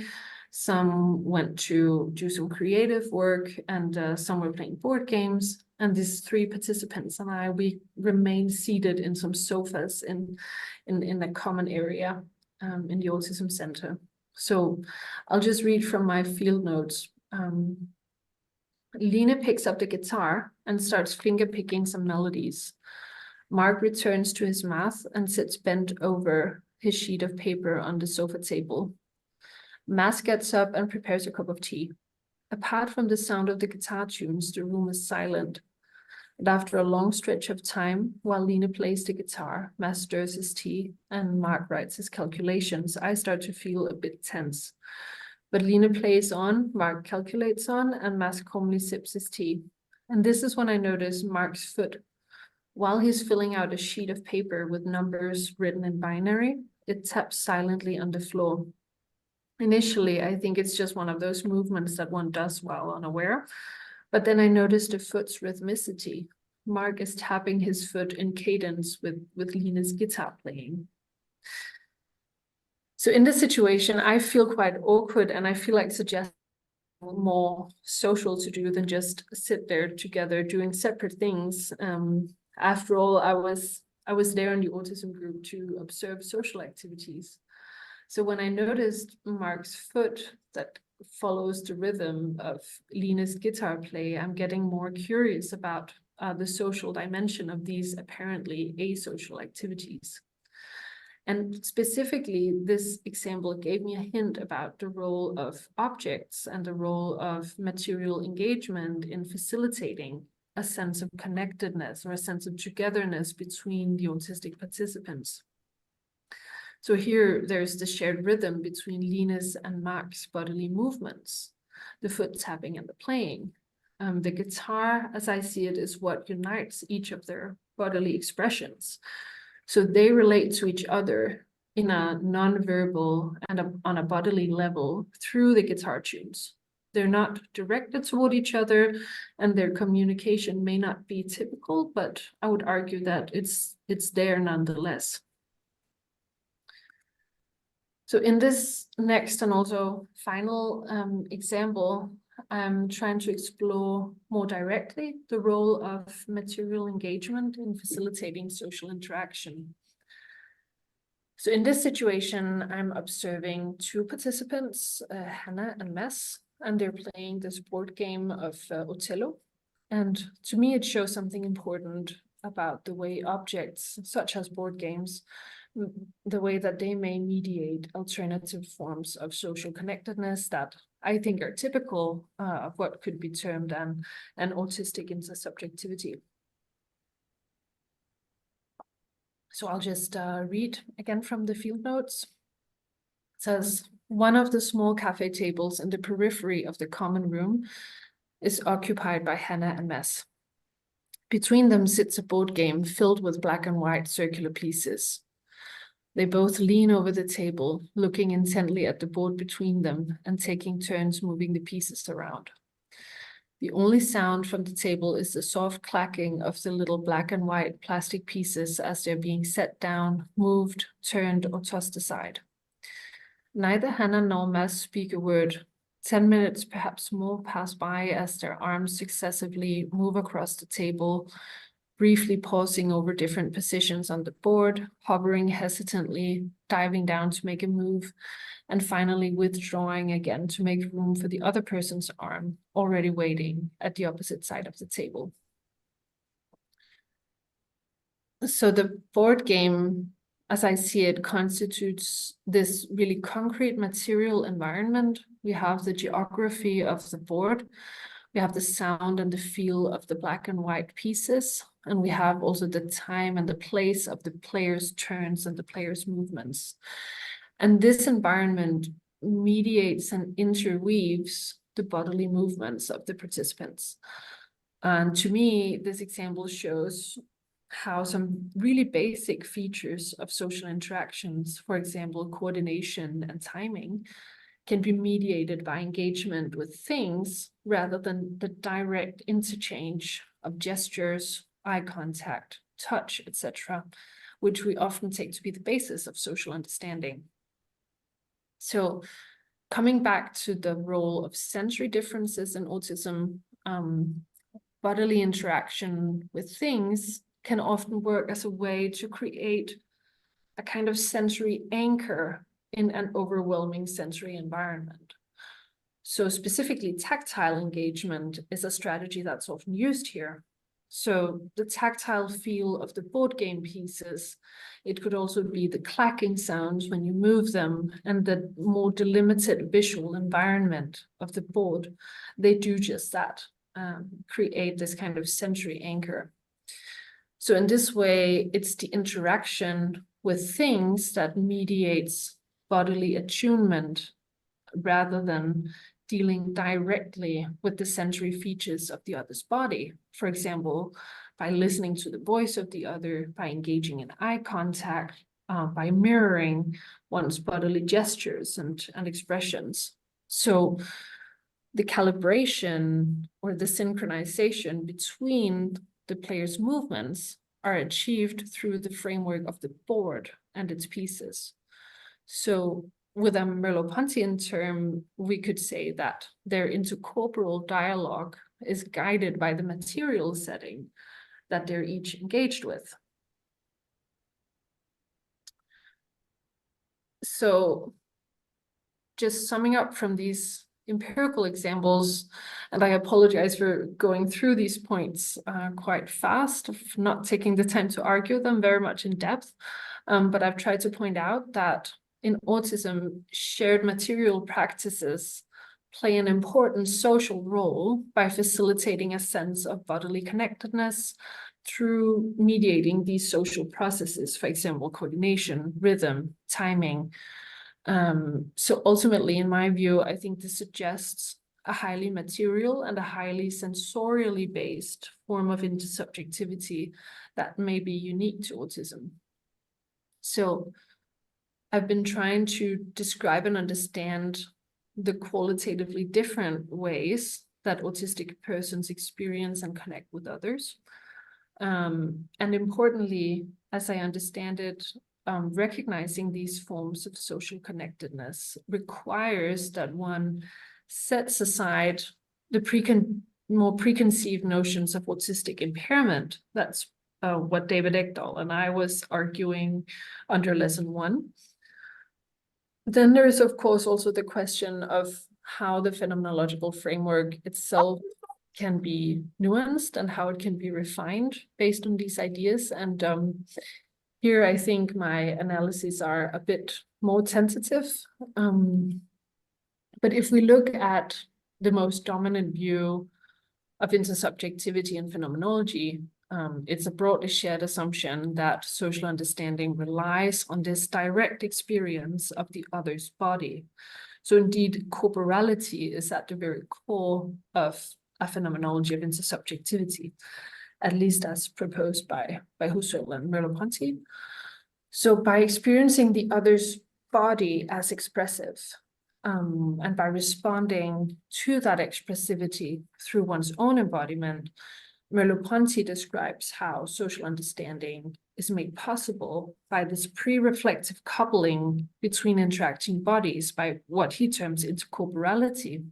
some went to do some creative work, and some were playing board games. And these 3 participants and we remained seated in some sofas in a common area in the Autism Center. So I'll just read from my field notes. Line picks up the guitar and starts finger picking some melodies. Mark returns to his math and sits bent over his sheet of paper on the sofa table. Mads gets up and prepares a cup of tea. Apart from the sound of the guitar tunes, the room is silent. And after a long stretch of time, while Line plays the guitar, Mads stirs his tea, and Mark writes his calculations, I start to feel a bit tense. But Line plays on, Mark calculates on, and Mads calmly sips his tea. And this is when I notice Mark's foot. While he's filling out a sheet of paper with numbers written in binary, it taps silently on the floor. Initially, I think it's just one of those movements that one does while unaware, but then I noticed the foot's rhythmicity. Mark is tapping his foot in cadence with Line's guitar playing. So in this situation, I feel quite awkward, and I feel like suggesting more social to do than just sit there together doing separate things. After all, I was there in the autism group to observe social activities. So when I noticed Mark's foot that follows the rhythm of Line's guitar play, I'm getting more curious about the social dimension of these apparently asocial activities. And specifically, this example gave me a hint about the role of objects and the role of material engagement in facilitating a sense of connectedness or a sense of togetherness between the autistic participants. So here there's the shared rhythm between Line's and Mark's bodily movements, the foot tapping and the playing. The guitar, as I see it, is what unites each of their bodily expressions. So they relate to each other in a non-verbal and on a bodily level through the guitar tunes. They're not directed toward each other, and their communication may not be typical, but I would argue that it's there nonetheless. So in this next and also final example, I'm trying to explore more directly the role of material engagement in facilitating social interaction. So in this situation, I'm observing 2 participants, Hannah and Mads, and they're playing this board game of Othello. And to me, it shows something important about the way objects, such as board games, the way that they may mediate alternative forms of social connectedness that I think are typical of what could be termed an autistic intersubjectivity. So I'll just read again from the field notes. It says, one of the small cafe tables in the periphery of the common room is occupied by Hannah and Mads. Between them sits a board game filled with black and white circular pieces. They both lean over the table, looking intently at the board between them and taking turns moving the pieces around. The only sound from the table is the soft clacking of the little black and white plastic pieces as they're being set down, moved, turned, or tossed aside. Neither Hannah nor Mads speak a word. 10 minutes, perhaps more, pass by as their arms successively move across the table, briefly pausing over different positions on the board, hovering hesitantly, diving down to make a move, and finally withdrawing again to make room for the other person's arm already waiting at the opposite side of the table. So the board game, as I see it, constitutes this really concrete material environment. We have the geography of the board, we have the sound and the feel of the black and white pieces, and we have also the time and the place of the players' turns and the players' movements. And this environment mediates and interweaves the bodily movements of the participants. And to me, this example shows how some really basic features of social interactions, for example, coordination and timing, can be mediated by engagement with things rather than the direct interchange of gestures, eye contact, touch, etc., which we often take to be the basis of social understanding. So coming back to the role of sensory differences in autism, bodily interaction with things can often work as a way to create a kind of sensory anchor in an overwhelming sensory environment. So specifically, tactile engagement is a strategy that's often used here. So the tactile feel of the board game pieces, it could also be the clacking sounds when you move them, and the more delimited visual environment of the board. They do just that, create this kind of sensory anchor. So in this way, it's the interaction with things that mediates bodily attunement rather than dealing directly with the sensory features of the other's body. For example, by listening to the voice of the other, by engaging in eye contact, by mirroring one's bodily gestures and expressions. So the calibration or the synchronization between the player's movements are achieved through the framework of the board and its pieces. So with a Merleau-Pontian term, we could say that their intercorporal dialogue is guided by the material setting that they're each engaged with. So just summing up from these empirical examples, and I apologize for going through these points quite fast, of not taking the time to argue them very much in depth, but I've tried to point out that in autism, shared material practices play an important social role by facilitating a sense of bodily connectedness through mediating these social processes, for example, coordination, rhythm, timing. So ultimately, in my view, I think this suggests a highly material and a highly sensorially based form of intersubjectivity that may be unique to autism. So I've been trying to describe and understand the qualitatively different ways that autistic persons experience and connect with others. And importantly, as I understand it, recognizing these forms of social connectedness requires that one sets aside the more preconceived notions of autistic impairment. That's what David Ekdahl and I was arguing under lesson 1. Then there is, of course, also the question of how the phenomenological framework itself can be nuanced and how it can be refined based on these ideas. And here, I think my analyses are a bit more tentative. But if we look at the most dominant view of intersubjectivity and phenomenology, it's a broadly shared assumption that social understanding relies on this direct experience of the other's body. So indeed, corporality is at the very core of a phenomenology of intersubjectivity, at least as proposed by Husserl and Merleau-Ponty. So by experiencing the other's body as expressive, and by responding to that expressivity through one's own embodiment, Merleau-Ponty describes how social understanding is made possible by this pre-reflective coupling between interacting bodies by what he terms intercorporality.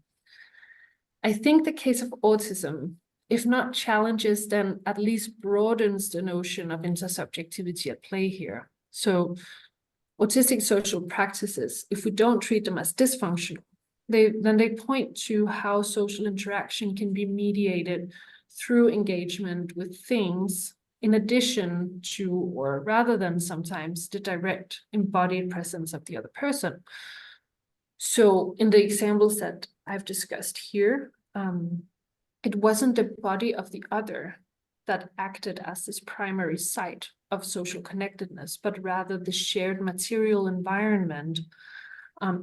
I think the case of autism, if not challenges, then at least broadens the notion of intersubjectivity at play here. So autistic social practices, if we don't treat them as dysfunctional, then they point to how social interaction can be mediated through engagement with things in addition to, or rather than sometimes, the direct embodied presence of the other person. So in the examples that I've discussed here, it wasn't the body of the other that acted as this primary site of social connectedness, but rather the shared material environment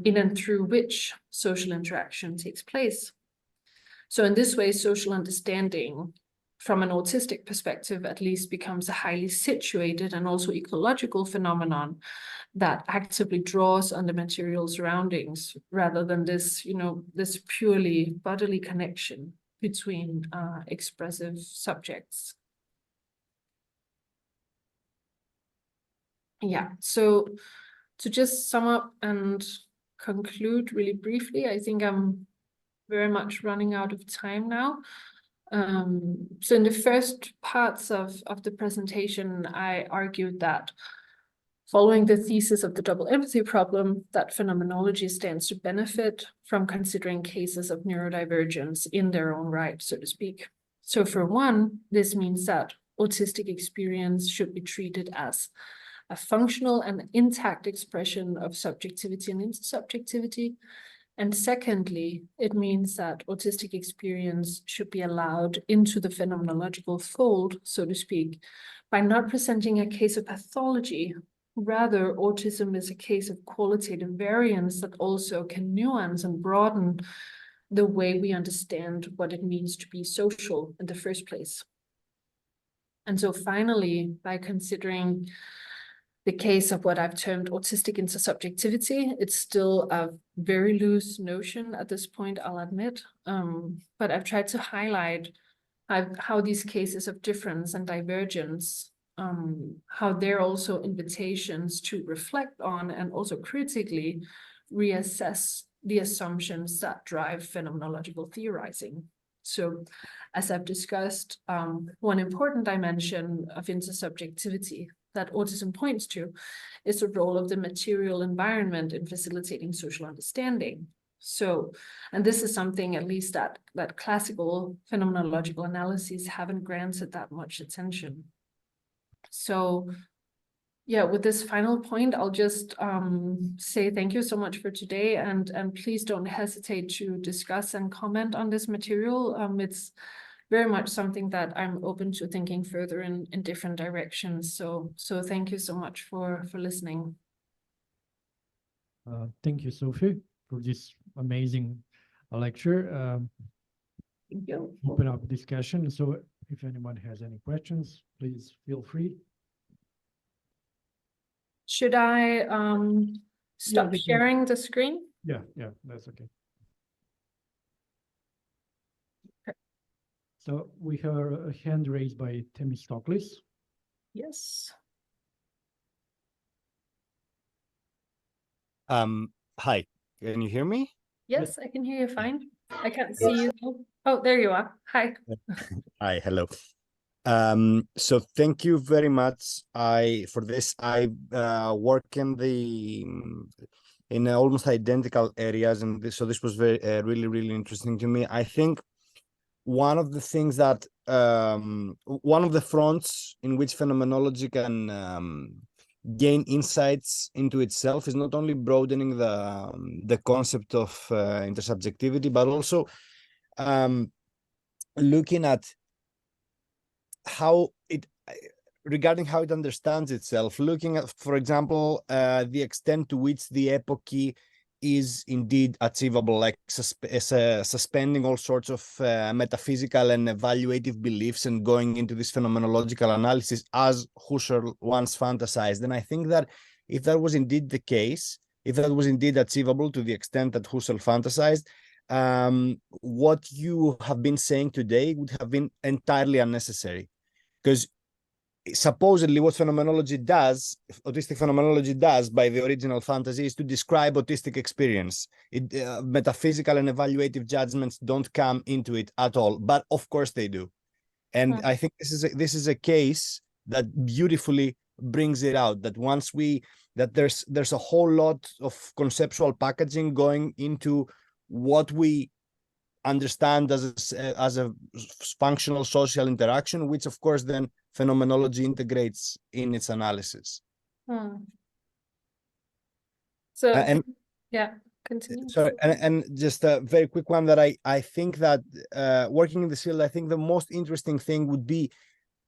in and through which social interaction takes place. So in this way, social understanding, from an autistic perspective at least, becomes a highly situated and also ecological phenomenon that actively draws on the material surroundings rather than this, this purely bodily connection between expressive subjects. Yeah, so to just sum up and conclude really briefly, I think I'm very much running out of time now. So in the first parts of the presentation, I argued that following the thesis of the double empathy problem, that phenomenology stands to benefit from considering cases of neurodivergence in their own right, so to speak. So for one, this means that autistic experience should be treated as a functional and intact expression of subjectivity and intersubjectivity. And secondly, it means that autistic experience should be allowed into the phenomenological fold, so to speak, by not presenting a case of pathology. Rather, autism is a case of qualitative variance that also can nuance and broaden the way we understand what it means to be social in the first place. And so finally, by considering the case of what I've termed autistic intersubjectivity, it's still a very loose notion at this point, I'll admit, but I've tried to highlight how these cases of difference and divergence, how they're also invitations to reflect on and also critically reassess the assumptions that drive phenomenological theorizing. So as I've discussed, one important dimension of intersubjectivity that autism points to is the role of the material environment in facilitating social understanding. So, and this is something at least that classical phenomenological analyses haven't granted that much attention. So yeah, with this final point, I'll just say thank you so much for today, and please don't hesitate to discuss and comment on this material. It's very much something that I'm open to thinking further in different directions. So thank you so much for listening. Thank you, Sophie, for this amazing lecture. Thank you. Open up discussion. So if anyone has any questions, please feel free. Should I stop sharing the screen? Yeah, that's okay. So we have a hand raised by Themistocles. Yes. Hi, can you hear me? Yes, I can hear you fine. I can't see you. Oh, there you are. Hi. Hi, hello. So thank you very much. For this, I work in almost identical areas, and so this was very really interesting to me. I think one of the things that one of the fronts in which phenomenology can gain insights into itself is not only broadening the concept of intersubjectivity, but also looking at how it regarding how it understands itself, looking at, for example, the extent to which the epoche is indeed achievable, like suspending all sorts of metaphysical and evaluative beliefs and going into this phenomenological analysis as Husserl once fantasized. And I think that if that was indeed the case, if that was indeed achievable to the extent that Husserl fantasized, what you have been saying today would have been entirely unnecessary, because supposedly what phenomenology does, autistic phenomenology does by the original fantasy, is to describe autistic experience. Metaphysical and evaluative judgments don't come into it at all, but of course they do. And I think this is a case that beautifully brings it out, that there's a whole lot of conceptual packaging going into what we understand as a functional social interaction, which of course then phenomenology integrates in its analysis. So And yeah, continue. sorry, and just a very quick one that I think that working in this field, I think the most interesting thing would be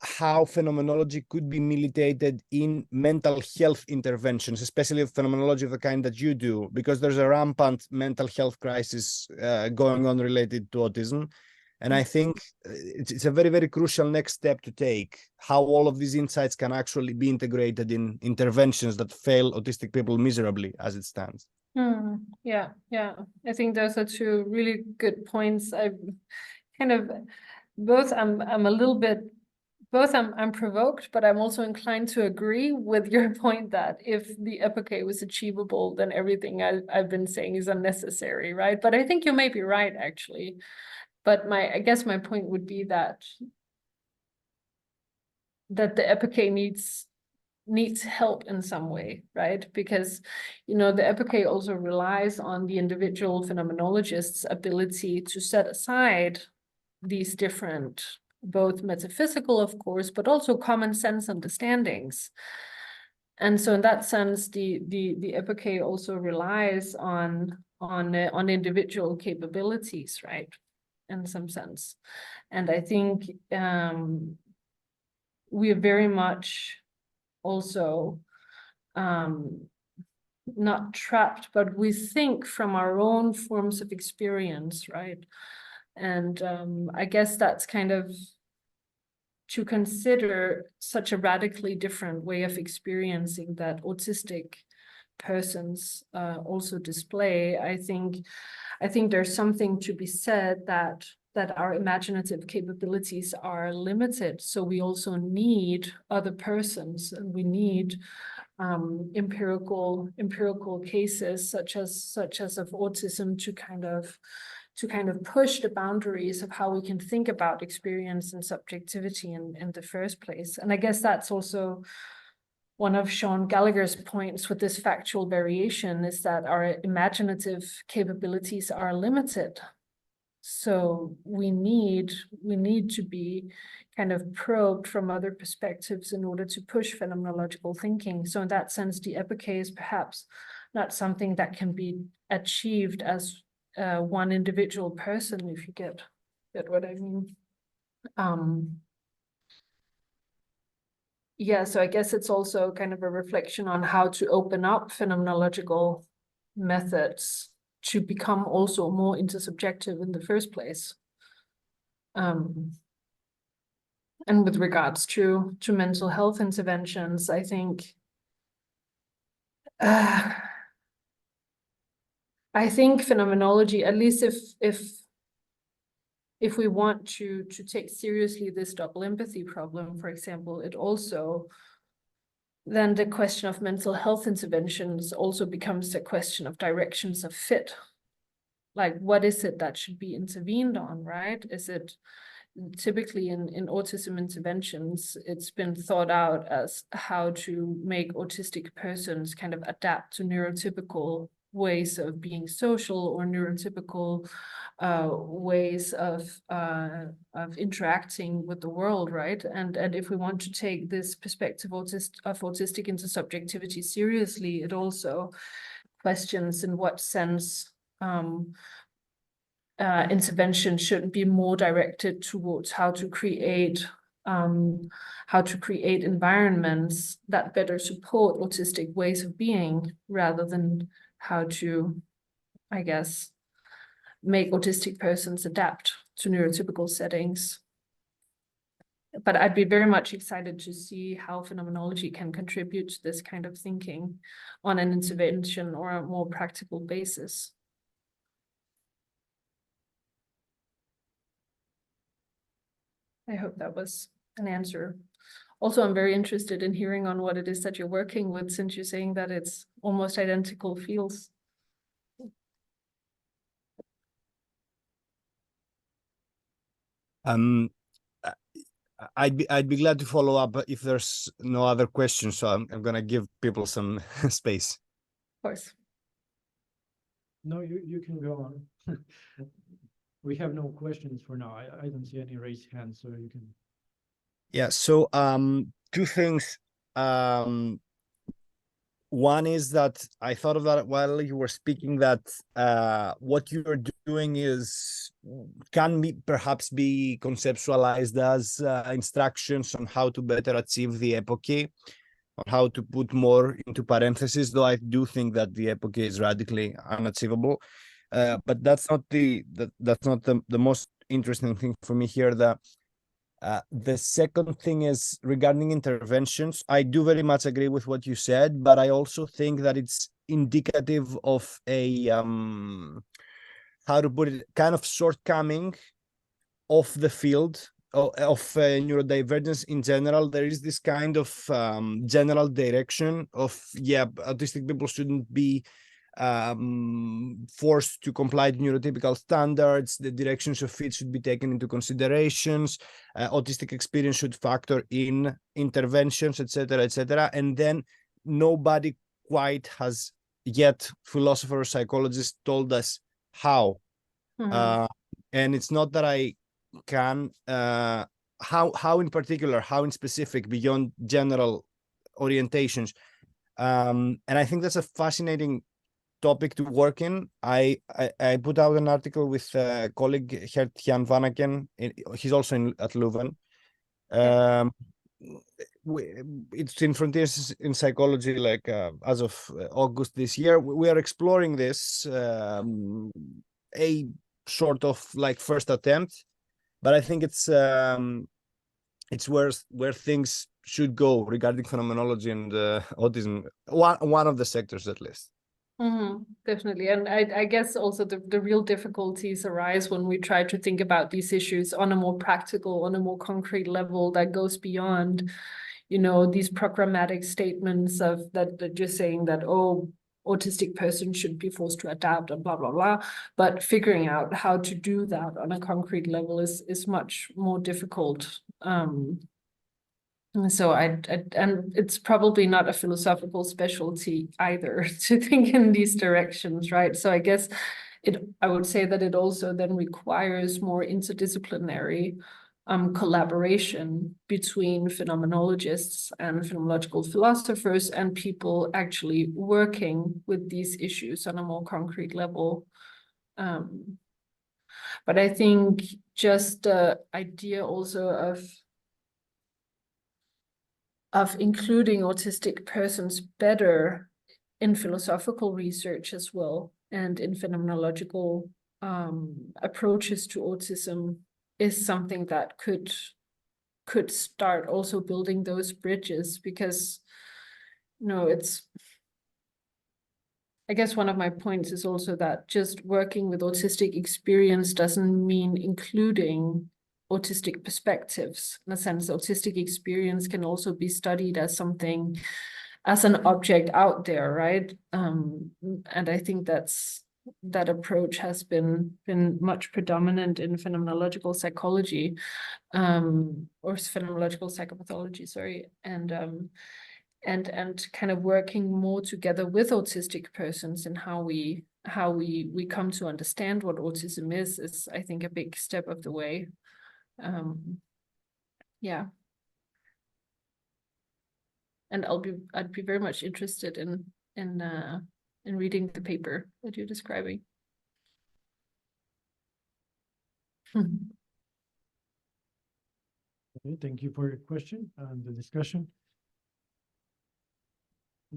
how phenomenology could be militated in mental health interventions, especially phenomenology of the kind that you do, because there's a rampant mental health crisis going on related to autism. And I think it's a very, very crucial next step to take, how all of these insights can actually be integrated in interventions that fail autistic people miserably as it stands. Yeah. I think those are two really good points. I kind of both I'm a little bit both I'm provoked, but I'm also inclined to agree with your point that if the epoche was achievable, then everything I've been saying is unnecessary, right? But I think you may be right, actually. But I guess my point would be that the epoche needs help in some way, right? Because, the epoche also relies on the individual phenomenologist's ability to set aside these different, both metaphysical, of course, but also common sense understandings. And so in that sense, the epoche also relies on individual capabilities, right? In some sense. And I think we are very much also not trapped, but we think from our own forms of experience, right? And I guess that's kind of to consider such a radically different way of experiencing that autistic persons also display. I think there's something to be said that our imaginative capabilities are limited. So we also need other persons, and we need empirical cases such as of autism to kind of push the boundaries of how we can think about experience and subjectivity in the first place. And I guess that's also one of Sean Gallagher's points with this factual variation, is that our imaginative capabilities are limited. So we need to be kind of probed from other perspectives in order to push phenomenological thinking. So in that sense, the epoche is perhaps not something that can be achieved as one individual person, if you get what I mean. Yeah, so I guess it's also kind of a reflection on how to open up phenomenological methods to become also more intersubjective in the first place. And with regards to mental health interventions, I think phenomenology, at least if we want to take seriously this double empathy problem, for example, it also, then the question of mental health interventions also becomes a question of directions of fit. Like, what is it that should be intervened on, right? Is it typically in autism interventions, it's been thought out as how to make autistic persons kind of adapt to neurotypical ways of being social, or neurotypical ways of interacting with the world, right? And if we want to take this perspective of autistic intersubjectivity seriously, it also questions in what sense intervention should be more directed towards how to create environments that better support autistic ways of being, rather than how to, I guess, make autistic persons adapt to neurotypical settings. But I'd be very much excited to see how phenomenology can contribute to this kind of thinking on an intervention or a more practical basis. I hope that was an answer. Also, I'm very interested in hearing on what it is that you're working with, since you're saying that it's almost identical fields. I'd be glad to follow up if there's no other questions. So I'm gonna give people some space. Of course. No, you can go on. We have no questions for now. I don't see any raised hands, so you can. Yeah. So two things. One is that I thought of that while you were speaking, that what you're doing can perhaps be conceptualized as instructions on how to better achieve the epoche, or how to put more into parentheses, though I do think that the epoche is radically unachievable. But that's not the most interesting thing for me here. The second thing is regarding interventions. I do very much agree with what you said, but I also think that it's indicative of a how to put it, kind of shortcoming of the field of neurodivergence in general. There is this kind of general direction of, yeah, autistic people shouldn't be forced to comply to neurotypical standards. The directions of it should be taken into considerations. Autistic experience should factor in interventions, etc., etc. And then nobody quite has yet, philosopher or psychologist, told us how. And it's not that I can how in particular, how in specific, beyond general orientations. And I think that's a fascinating topic to work in. I put out an article with a colleague, Gert-Jan Vanaken. He's also at Leuven. It's in Frontiers in Psychology, like as of August this year. We are exploring this, a sort of like first attempt, but I think it's where things should go regarding phenomenology and autism. One of the sectors, at least. Definitely. And I guess also the real difficulties arise when we try to think about these issues on a more practical, on a more concrete level that goes beyond, these programmatic statements of that just saying that, oh, autistic person should be forced to adapt and blah, blah, blah. But figuring out how to do that on a concrete level is much more difficult. So and it's probably not a philosophical specialty either to think in these directions, right? So I guess I would say that it also then requires more interdisciplinary collaboration between phenomenologists and phenomenological philosophers and people actually working with these issues on a more concrete level. But I think just the idea also of including autistic persons better in philosophical research as well, and in phenomenological approaches to autism, is something that could start also building those bridges, because I guess one of my points is also that just working with autistic experience doesn't mean including autistic perspectives. In a sense, autistic experience can also be studied as something, as an object out there, right? And I think that approach has been much predominant in phenomenological psychology, or phenomenological psychopathology, sorry, and kind of working more together with autistic persons and how we come to understand what autism is I think a big step of the way. Yeah. And I'd be very much interested in reading the paper that you're describing. Okay, thank you for your question and the discussion.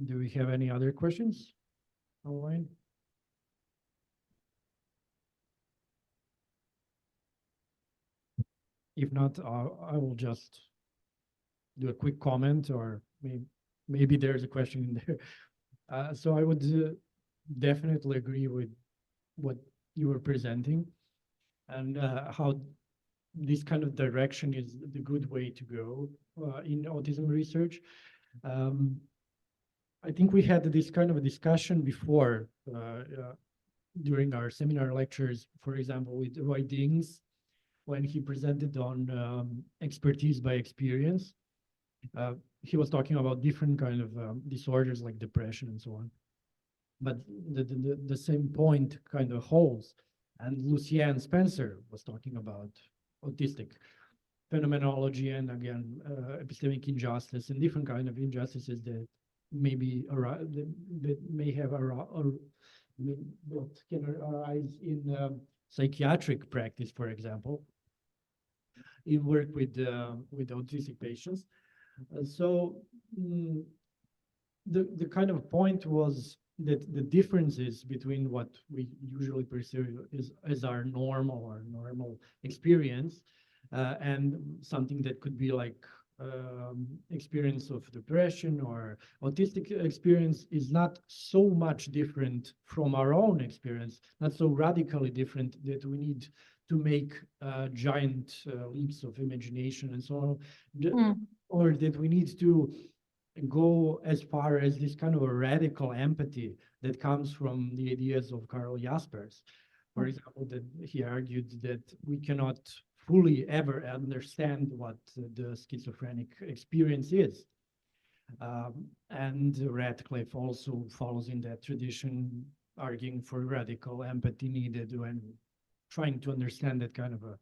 Do we have any other questions online? If not, I will just do a quick comment, or maybe there's a question in there. So I would definitely agree with what you were presenting, and how this kind of direction is the good way to go in autism research. I think we had this kind of a discussion before during our seminar lectures, for example, with Roy Dings, when he presented on expertise by experience. He was talking about different kind of disorders like depression and so on. But the same point kind of holds. And Lucien Spencer was talking about autistic phenomenology and again epistemic injustice and different kind of injustices that maybe that may have that can arise in psychiatric practice, for example, in work with autistic patients. The kind of point was that the differences between what we usually perceive as our normal experience and something that could be like experience of depression or autistic experience is not so much different from our own experience, not so radically different that we need to make giant leaps of imagination and so on, or that we need to go as far as this kind of a radical empathy that comes from the ideas of Karl Jaspers. For example, that he argued that we cannot fully ever understand what the schizophrenic experience is. And Radcliffe also follows in that tradition, arguing for radical empathy needed when trying to understand that kind of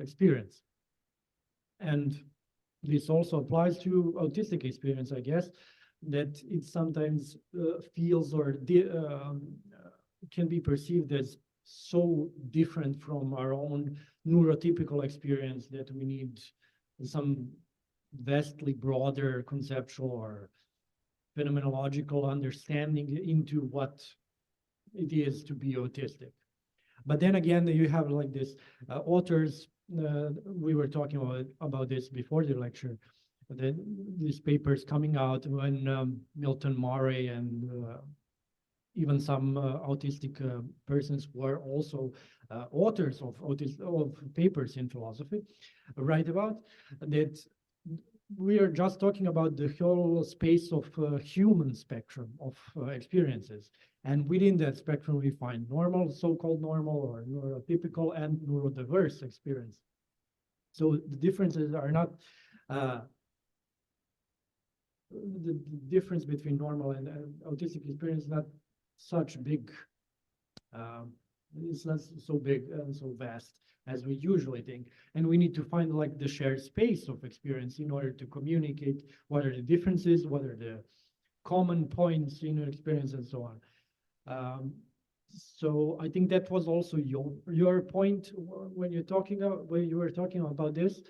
experience. And this also applies to autistic experience, I guess, that it sometimes feels or can be perceived as so different from our own neurotypical experience that we need some vastly broader conceptual or phenomenological understanding into what it is to be autistic. But then again, you have like this authors, we were talking about this before the lecture, these papers coming out when Milton Murray and even some autistic persons were also authors of papers in philosophy, write about that. We are just talking about the whole space of human spectrum of experiences. And within that spectrum, we find normal, so-called normal or neurotypical and neurodiverse experience. So the differences are not, the difference between normal and autistic experience is not such big, it's not so big and so vast as we usually think. And we need to find like the shared space of experience in order to communicate what are the differences, what are the common points in experience and so on. So I think that was also your point when you were talking about this,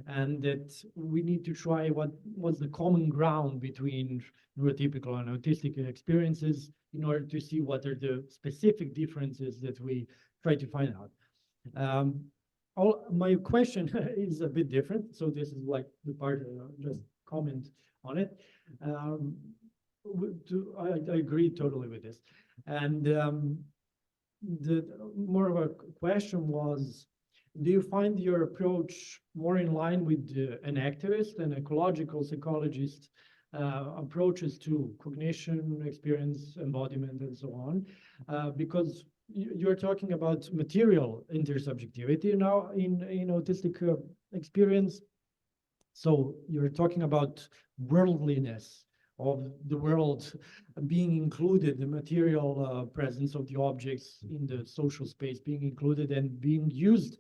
and that we need to try what's the common ground between neurotypical and autistic experiences in order to see what are the specific differences that we try to find out. My question is a bit different, so this is like the part just comment on it. I agree totally with this, and the more of a question was, do you find your approach more in line with an activist and ecological psychologist approaches to cognition, experience, embodiment, and so on? Because you're talking about material intersubjectivity now in autistic experience. So you're talking about worldliness of the world being included, the material presence of the objects in the social space being included and being used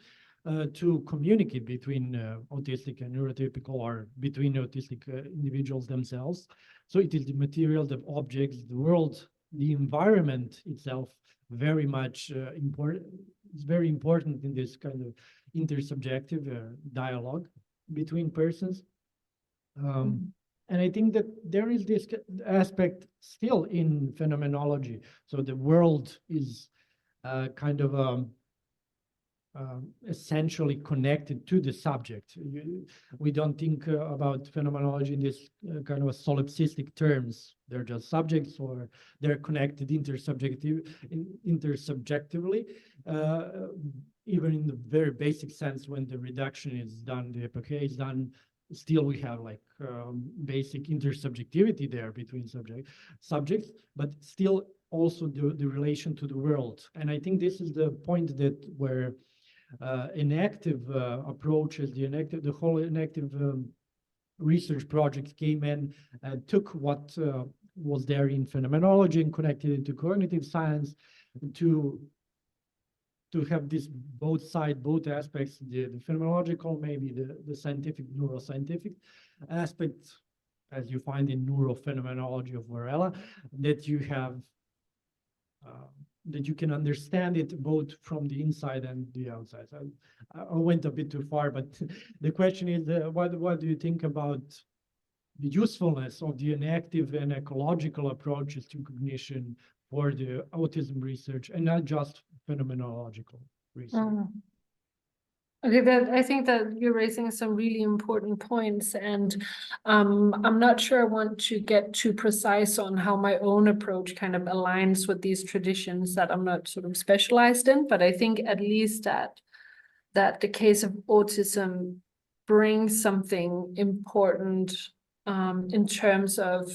to communicate between autistic and neurotypical, or between autistic individuals themselves. So it is the material, the objects, the world, the environment itself very much important. It's very important in this kind of intersubjective dialogue between persons. And I think that there is this aspect still in phenomenology. So the world is kind of essentially connected to the subject. We don't think about phenomenology in this kind of a solipsistic terms. They're just subjects, or they're connected intersubjectively, even in the very basic sense. When the reduction is done, the epoche is done, still we have like basic intersubjectivity there between subjects, but still also the relation to the world. And I think this is the point that where inactive approaches, the whole inactive research project came in and took what was there in phenomenology and connected it to cognitive science to have this both aspects, the phenomenological, maybe the scientific, neuroscientific aspect, as you find in neurophenomenology of Varela, that you have that you can understand it both from the inside and the outside. So I went a bit too far, but the question is, what do you think about the usefulness of the inactive and ecological approaches to cognition for the autism research and not just phenomenological research? Okay, I think that you're raising some really important points, and I'm not sure I want to get too precise on how my own approach kind of aligns with these traditions that I'm not sort of specialized in, but I think at least that the case of autism brings something important in terms of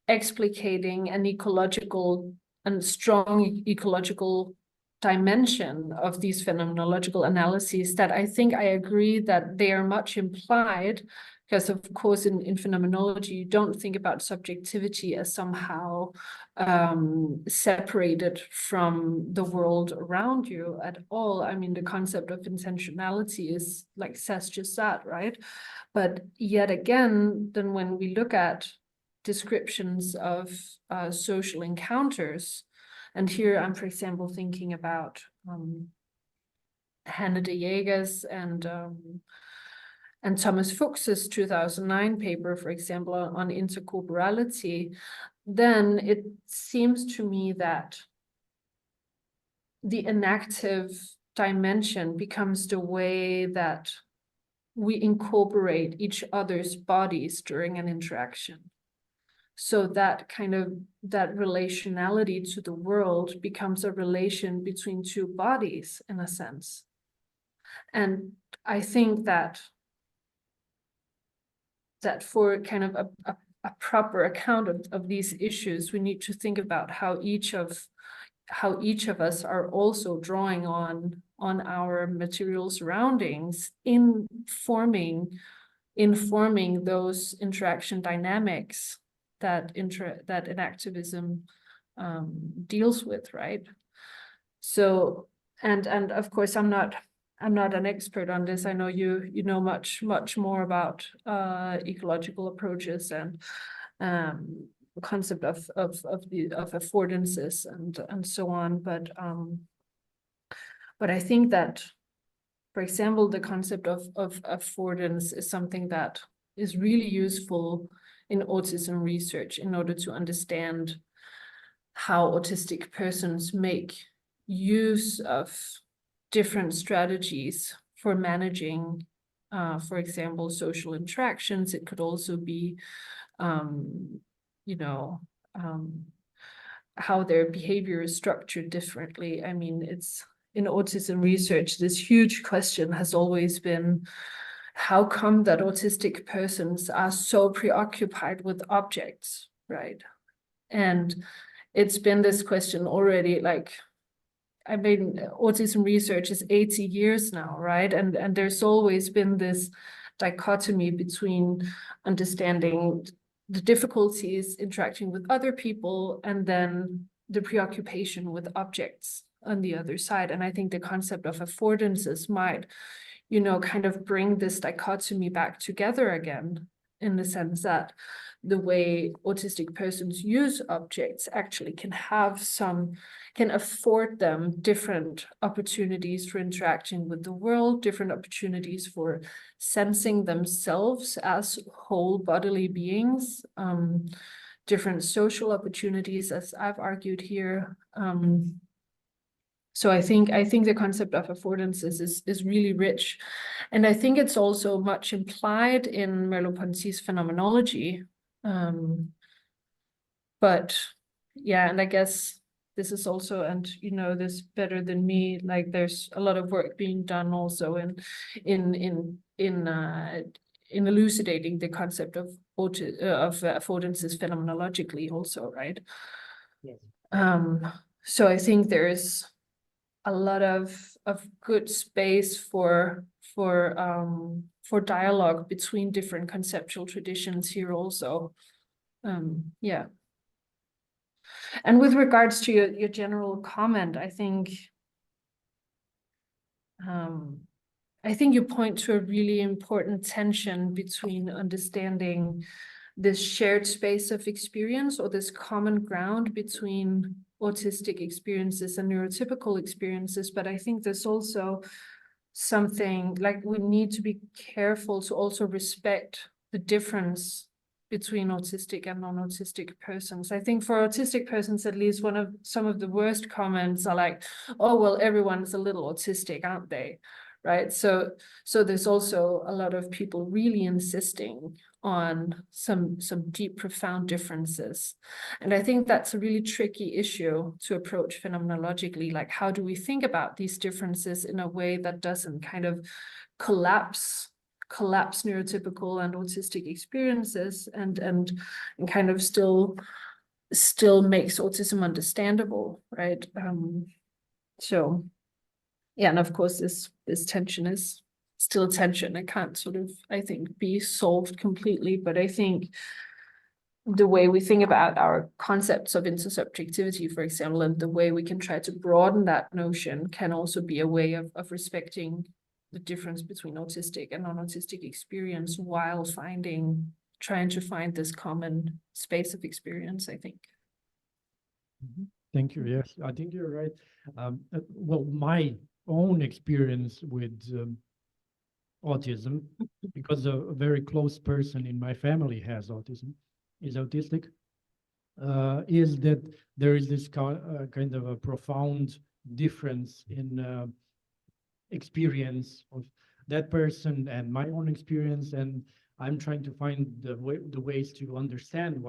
explicating an ecological and strong ecological dimension of these phenomenological analyses that I think I agree that they are much implied, because of course in phenomenology you don't think about subjectivity as somehow separated from the world around you at all. I mean, the concept of intentionality is like says just that, right? But yet again, then when we look at descriptions of social encounters, and here I'm, for example, thinking about Hanne de Jager's and Thomas Fuchs's 2009 paper, for example, on intercorporality, then it seems to me that the inactive dimension becomes the way that we incorporate each other's bodies during an interaction. So that kind of, that relationality to the world becomes a relation between two bodies in a sense. And I think that for kind of a proper account of these issues, we need to think about how each of us are also drawing on our material surroundings in forming those interaction dynamics that inactivism deals with, right? So, and of course, I'm not an expert on this. I know you know much more about ecological approaches and the concept of affordances and so on. But I think that, for example, the concept of affordance is something that is really useful in autism research in order to understand how autistic persons make use of different strategies for managing, for example, social interactions. It could also be, you know, how their behavior is structured differently. I mean, it's in autism research, this huge question has always been, how come that autistic persons are so preoccupied with objects, right? And it's been this question already, like, I mean, autism research is 80 years now, right? And there's always been this dichotomy between understanding the difficulties interacting with other people and then the preoccupation with objects on the other side. And I think the concept of affordances might, you know, kind of bring this dichotomy back together again, in the sense that the way autistic persons use objects actually can afford them different opportunities for interacting with the world, different opportunities for sensing themselves as whole bodily beings, different social opportunities, as I've argued here. So I think the concept of affordances is really rich. And I think it's also much implied in Merleau-Ponty's phenomenology. But yeah, and I guess this is also, and you know this better than me, like there's a lot of work being done also in elucidating the concept of affordances phenomenologically also, right? Yes. So I think there is a lot of good space for dialogue between different conceptual traditions here also. Yeah. And with regards to your general comment, I think you point to a really important tension between understanding this shared space of experience, or this common ground between autistic experiences and neurotypical experiences. But I think there's also something like we need to be careful to also respect the difference between autistic and non-autistic persons. I think for autistic persons, at least, some of the worst comments are like, oh, well, everyone's a little autistic, aren't they? Right. So there's also a lot of people really insisting on some deep, profound differences. And I think that's a really tricky issue to approach phenomenologically. Like, how do we think about these differences in a way that doesn't kind of collapse neurotypical and autistic experiences, and kind of still makes autism understandable, right? So yeah, and of course this tension is still tension. It can't sort of, I think, be solved completely, but I think the way we think about our concepts of intersubjectivity, for example, and the way we can try to broaden that notion can also be a way of respecting the difference between autistic and non-autistic experience, while trying to find this common space of experience, I think. Thank you. Yes, I think you're right. Well, my own experience with autism, because a very close person in my family has autism, is autistic, is that there is this kind of a profound difference in experience of that person and my own experience, and I'm trying to find the ways to understand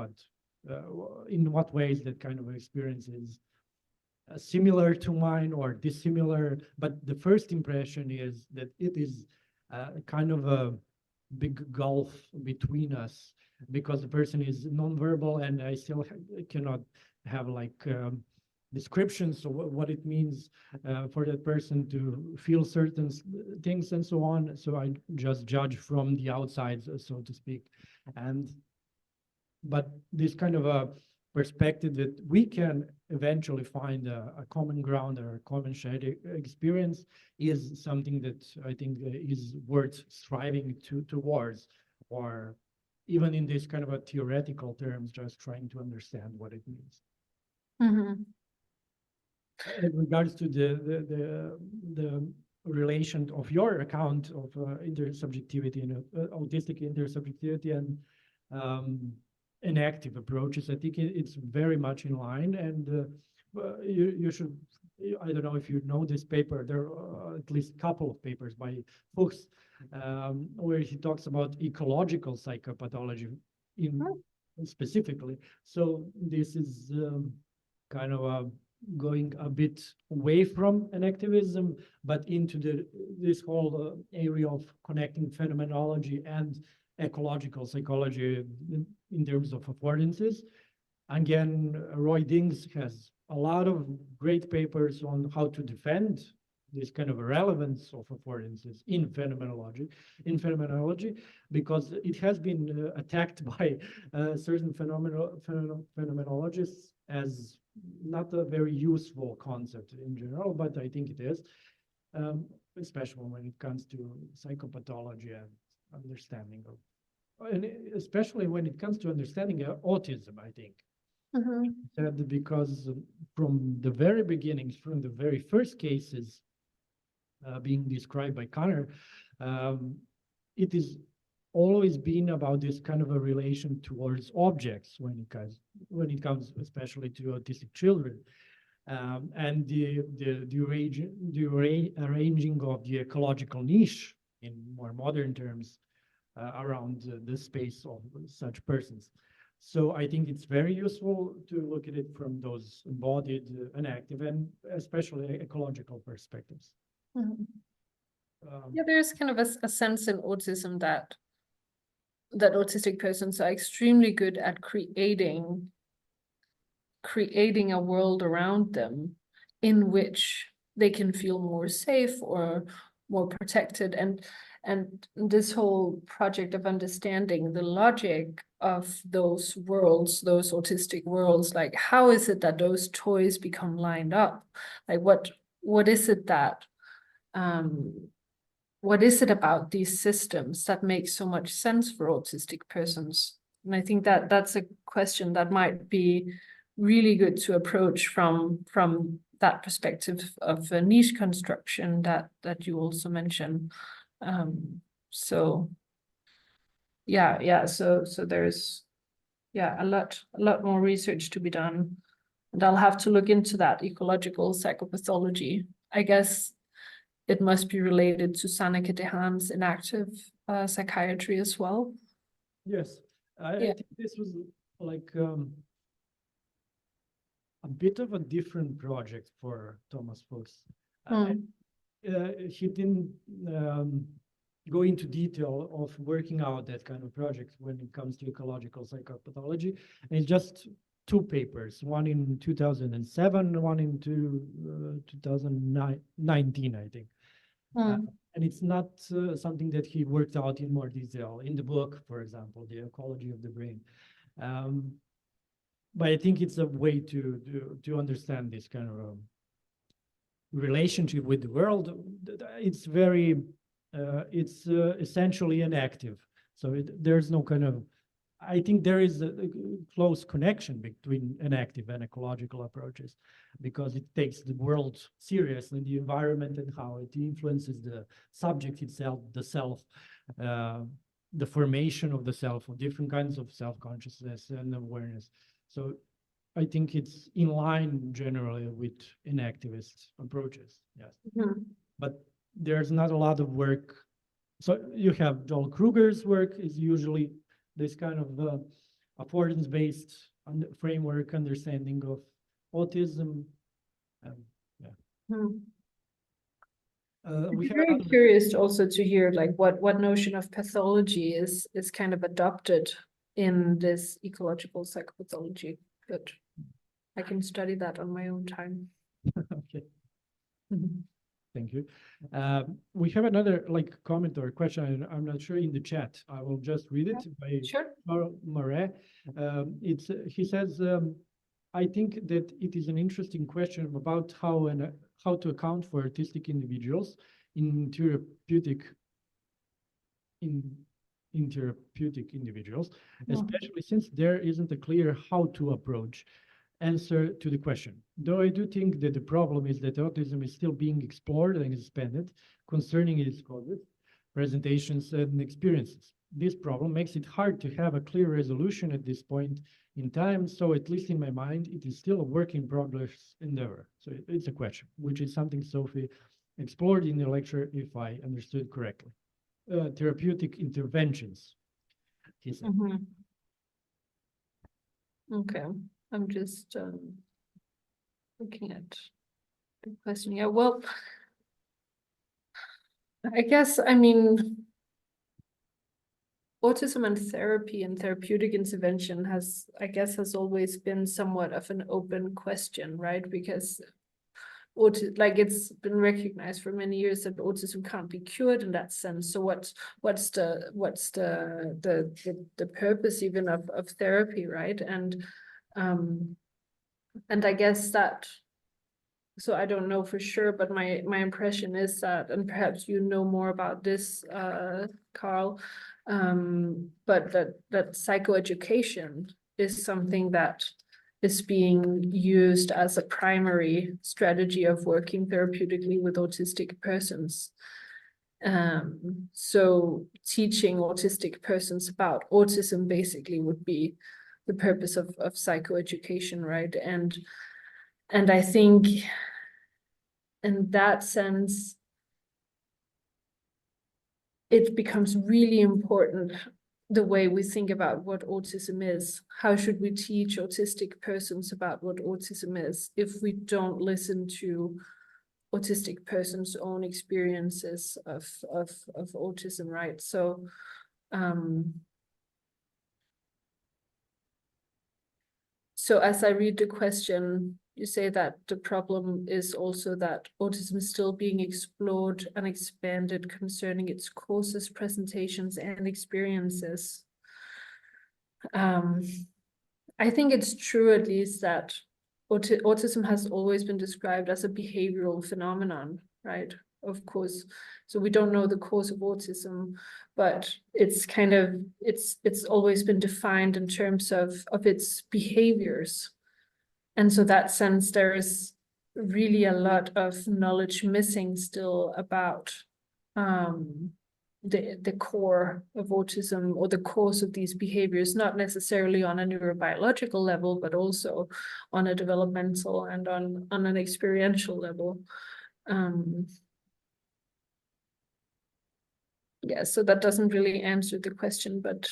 in what ways that kind of experience is similar to mine or dissimilar. But the first impression is that it is kind of a big gulf between us, because the person is nonverbal and I still cannot have like descriptions of what it means for that person to feel certain things and so on. So I just judge from the outside, so to speak. But this kind of a perspective that we can eventually find a common ground or a common shared experience is something that I think is worth striving towards, or even in this kind of a theoretical terms, just trying to understand what it means. Mm-hmm. In regards to the relation of your account of intersubjectivity and autistic intersubjectivity and active approaches, I think it's very much in line. And you should, I don't know if you know this paper, there are at least a couple of papers by Fuchs where he talks about ecological psychopathology specifically. So this is kind of going a bit away from an activism, but into this whole area of connecting phenomenology and ecological psychology in terms of affordances. Again, Roy Dings has a lot of great papers on how to defend this kind of relevance of affordances in phenomenology, because it has been attacked by certain phenomenologists as not a very useful concept in general, but I think it is, especially when it comes to psychopathology and understanding of, and especially when it comes to understanding autism, I think. That because from the very beginnings, from the very first cases being described by Connor, it is always been about this kind of a relation towards objects when it comes especially to autistic children, and the arranging of the ecological niche in more modern terms around the space of such persons. So I think it's very useful to look at it from those embodied and active and especially ecological perspectives. Yeah, there's kind of a sense in autism that autistic persons are extremely good at creating creating a world around them in which they can feel more safe or more protected. And this whole project of understanding the logic of those worlds, those autistic worlds, like how is it that those toys become lined up? Like what is it that what is it about these systems that makes so much sense for autistic persons? And I think that that's a question that might be really good to approach from that perspective of a niche construction that you also mentioned. So yeah, so there's a lot more research to be done, and I'll have to look into that ecological psychopathology. I guess it must be related to Sanneke de Haan's inactive psychiatry as well. Yes, I Yeah. think this was like a bit of a different project for Thomas Fuchs. He didn't go into detail of working out that kind of project when it comes to ecological psychopathology. And it's just two papers, one in 2007, one in 2019, I think. And it's not something that he worked out in more detail in the book, for example, The Ecology of the Brain. But I think it's a way to understand this kind of relationship with the world. It's very, it's essentially inactive. So there's no kind of, I think there is a close connection between inactive and ecological approaches, because it takes the world seriously, the environment and how it influences the subject itself, the self, the formation of the self, of different kinds of self-consciousness and awareness. So I think it's in line generally with inactivist approaches, yes. But there's not a lot of work. So you have Joel Kruger's work is usually this kind of affordance-based framework understanding of autism. I'd be very curious also to hear like what notion of pathology is kind of adopted in this ecological psychopathology, but I can study that on my own time. Okay. Thank you. We have another like comment or question. I'm not sure in the chat. I will just read it by Marais. He says, I think that it is an interesting question about how to account for autistic individuals in therapeutic individuals, especially since there isn't a clear how to approach answer to the question. Though I do think that the problem is that autism is still being explored and expanded concerning its causes, presentations, and experiences. This problem makes it hard to have a clear resolution at this point in time, so at least in my mind, it is still a work in progress endeavor. So it's a question, which is something Sofie explored in the lecture, if I understood correctly. Therapeutic interventions, he said. Okay. I'm just looking at the question. Yeah, well, I guess, I mean, autism and therapy and therapeutic intervention has always been somewhat of an open question, right? Because it's been recognized for many years that autism can't be cured in that sense. So what's the purpose even of therapy, right? And I guess that, so I don't know for sure, but my impression is that, and perhaps you know more about this, Carl, but that psychoeducation is something that is being used as a primary strategy of working therapeutically with autistic persons. So teaching autistic persons about autism basically would be the purpose of psychoeducation, right? And I think in that sense, it becomes really important the way we think about what autism is. How should we teach autistic persons about what autism is if we don't listen to autistic persons' own experiences of autism, right? So So as I read the question, you say that the problem is also that autism is still being explored and expanded concerning its causes, presentations, and experiences. I think it's true, at least, that autism has always been described as a behavioral phenomenon, right? Of course. So we don't know the cause of autism, but it's kind of, it's always been defined in terms of its behaviors. And so that sense, there is really a lot of knowledge missing still about the core of autism, or the cause of these behaviors, not necessarily on a neurobiological level, but also on a developmental and on an experiential level. Yeah, so that doesn't really answer the question, but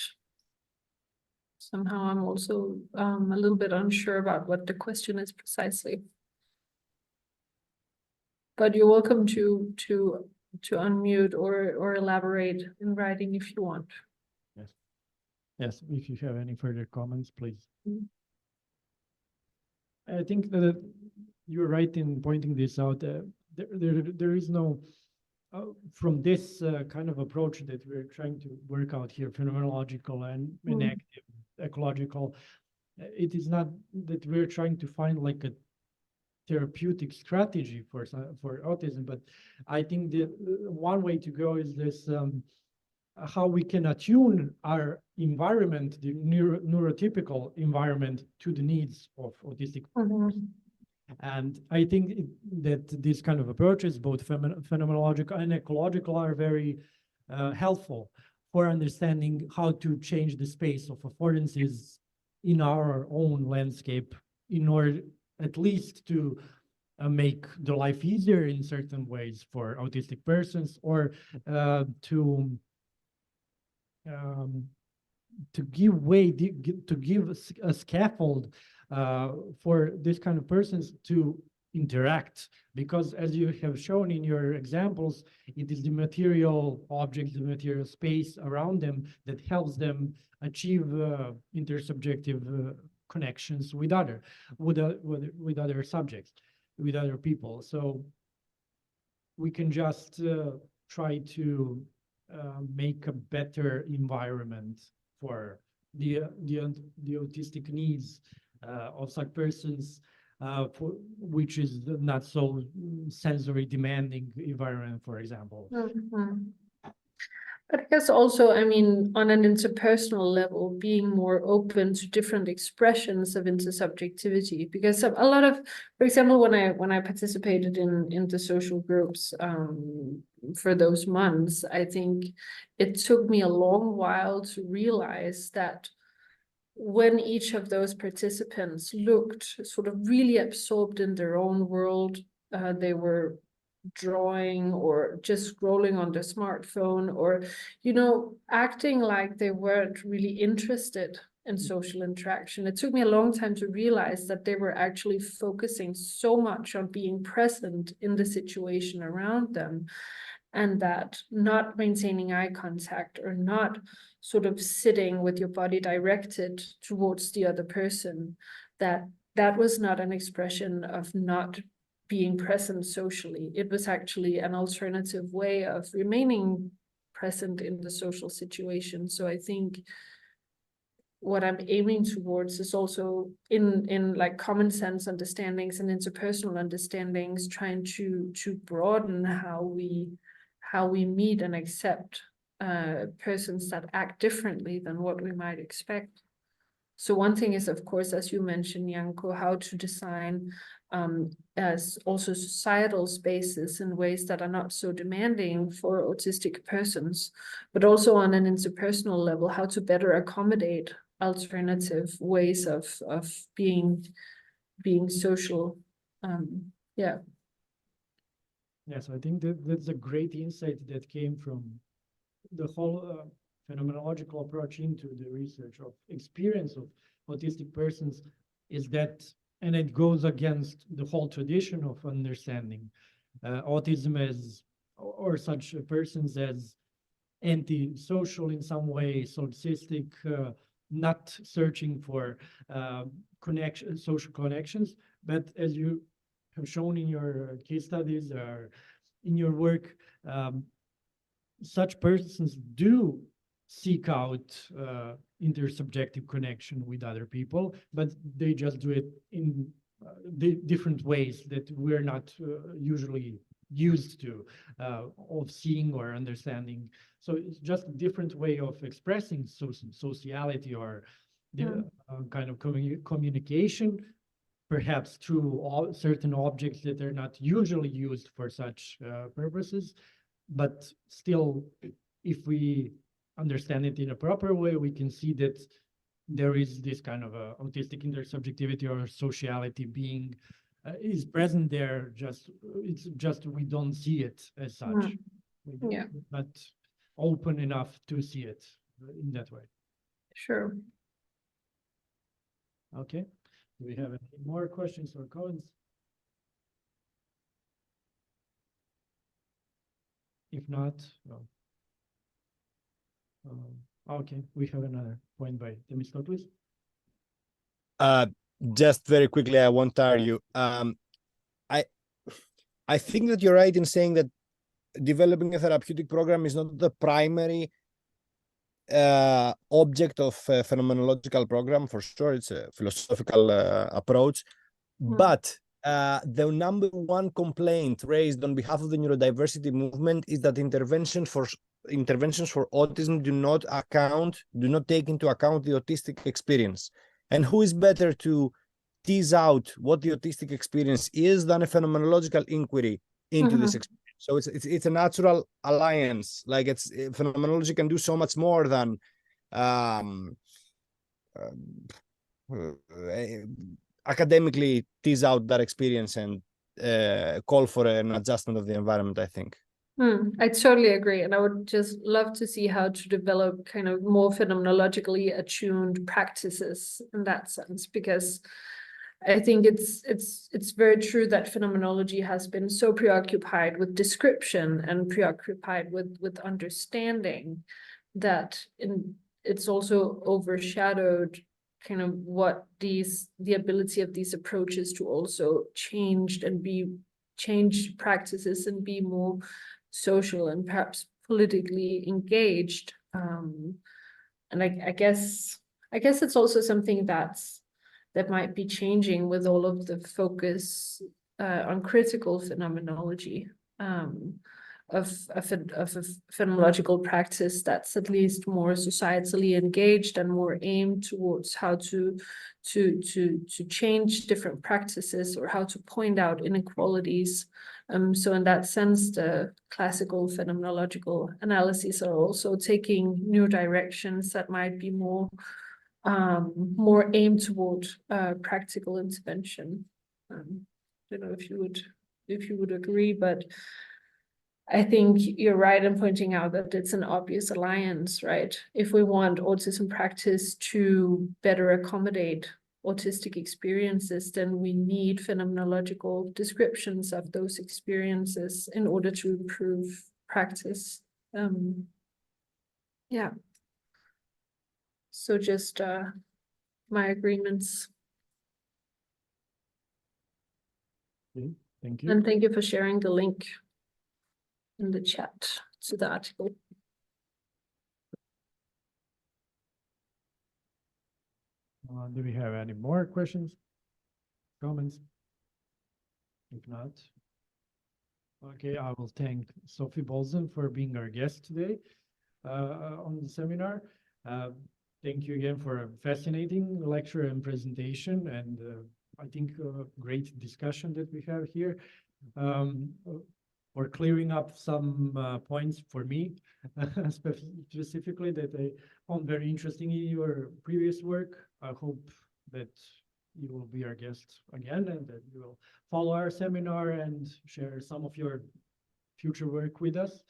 somehow I'm also a little bit unsure about what the question is precisely. But you're welcome to unmute or elaborate in writing if you want. Yes. Yes, if you have any further comments, please. I think that you're right in pointing this out. There is no, from this kind of approach that we're trying to work out here, phenomenological and active, ecological, it is not that we're trying to find like a therapeutic strategy for autism, but I think the one way to go is this, how we can attune our environment, the neurotypical environment, to the needs of autistic persons. And I think that these kind of approaches, both phenomenological and ecological, are very helpful for understanding how to change the space of affordances in our own landscape, in order at least to make the life easier in certain ways for autistic persons, or to give way, to give a scaffold for this kind of persons to interact. Because as you have shown in your examples, it is the material objects, the material space around them that helps them achieve intersubjective connections with other subjects, with other people. So we can just try to make a better environment for the autistic needs of such persons, for which is not so sensory demanding environment, for example. But I guess also, I mean, on an interpersonal level, being more open to different expressions of intersubjectivity, because a lot of, for example, when I participated in the social groups for those months, I think it took me a long while to realize that when each of those participants looked sort of really absorbed in their own world, they were drawing or just scrolling on their smartphone, or, you know, acting like they weren't really interested in social interaction. It took me a long time to realize that they were actually focusing so much on being present in the situation around them, and that not maintaining eye contact or not sort of sitting with your body directed towards the other person, that was not an expression of not being present socially. It was actually an alternative way of remaining present in the social situation. So I think what I'm aiming towards is also in like common sense understandings and interpersonal understandings, trying to broaden how we meet and accept persons that act differently than what we might expect. So one thing is, of course, as you mentioned, Janko, how to design as also societal spaces in ways that are not so demanding for autistic persons, but also on an interpersonal level, how to better accommodate alternative ways of being social. Yeah. Yes, I think that's a great insight that came from the whole phenomenological approach into the research of experience of autistic persons, is that, and it goes against the whole tradition of understanding autism as, or such persons as antisocial in some way, solipsistic, not searching for social connections, but as you have shown in your case studies or in your work, such persons do seek out intersubjective connection with other people, but they just do it in different ways that we're not usually used to of seeing or understanding. So it's just a different way of expressing sociality or the kind of communication, perhaps through certain objects that are not usually used for such purposes. But still, if we understand it in a proper way, we can see that there is this kind of autistic intersubjectivity or sociality being is present there. It's just we don't see it as such. Yeah. But open enough to see it in that way. Sure. Okay. Do we have any more questions or comments? If not, well, okay, we have another point by Themistocles. Just very quickly, I won't tire you. I think that you're right in saying that developing a therapeutic program is not the primary object of a phenomenological program. For sure, it's a philosophical approach. But the number one complaint raised on behalf of the neurodiversity movement is that interventions for autism do not take into account the autistic experience. And who is better to tease out what the autistic experience is than a phenomenological inquiry into this experience? So it's a natural alliance. Like phenomenology can do so much more than academically tease out that experience and call for an adjustment of the environment, I think. I totally agree. And I would just love to see how to develop kind of more phenomenologically attuned practices in that sense, because I think it's very true that phenomenology has been so preoccupied with description and preoccupied with understanding that it's also overshadowed kind of what the ability of these approaches to also change practices and be more social and perhaps politically engaged. And I guess it's also something that might be changing with all of the focus on critical phenomenology of a phenomenological practice that's at least more societally engaged and more aimed towards how to change different practices or how to point out inequalities. So in that sense, the classical phenomenological analyses are also taking new directions that might be more aimed toward practical intervention. I don't know if you would agree, but I think you're right in pointing out that it's an obvious alliance, right? If we want autism practice to better accommodate autistic experiences, then we need phenomenological descriptions of those experiences in order to improve practice. Yeah. So just my agreements. Okay, thank you. And thank you for sharing the link in the chat to the article. Do we have any more questions, comments? If not, okay, I will thank Sofie Boldsen for being our guest today on the seminar. Thank you again for a fascinating lecture and presentation, and I think a great discussion that we have here. For clearing up some points for me, specifically that I found very interesting in your previous work. I hope that you will be our guest again and that you will follow our seminar and share some of your future work with us.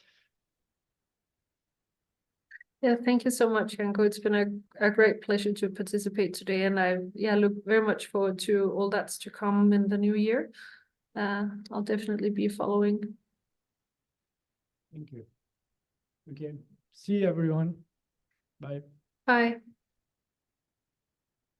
Yeah, thank you so much, Janko. It's been a great pleasure to participate today, and I look very much forward to all that's to come in the new year. I'll definitely be following. Thank you. Okay, see you everyone. Bye. Bye.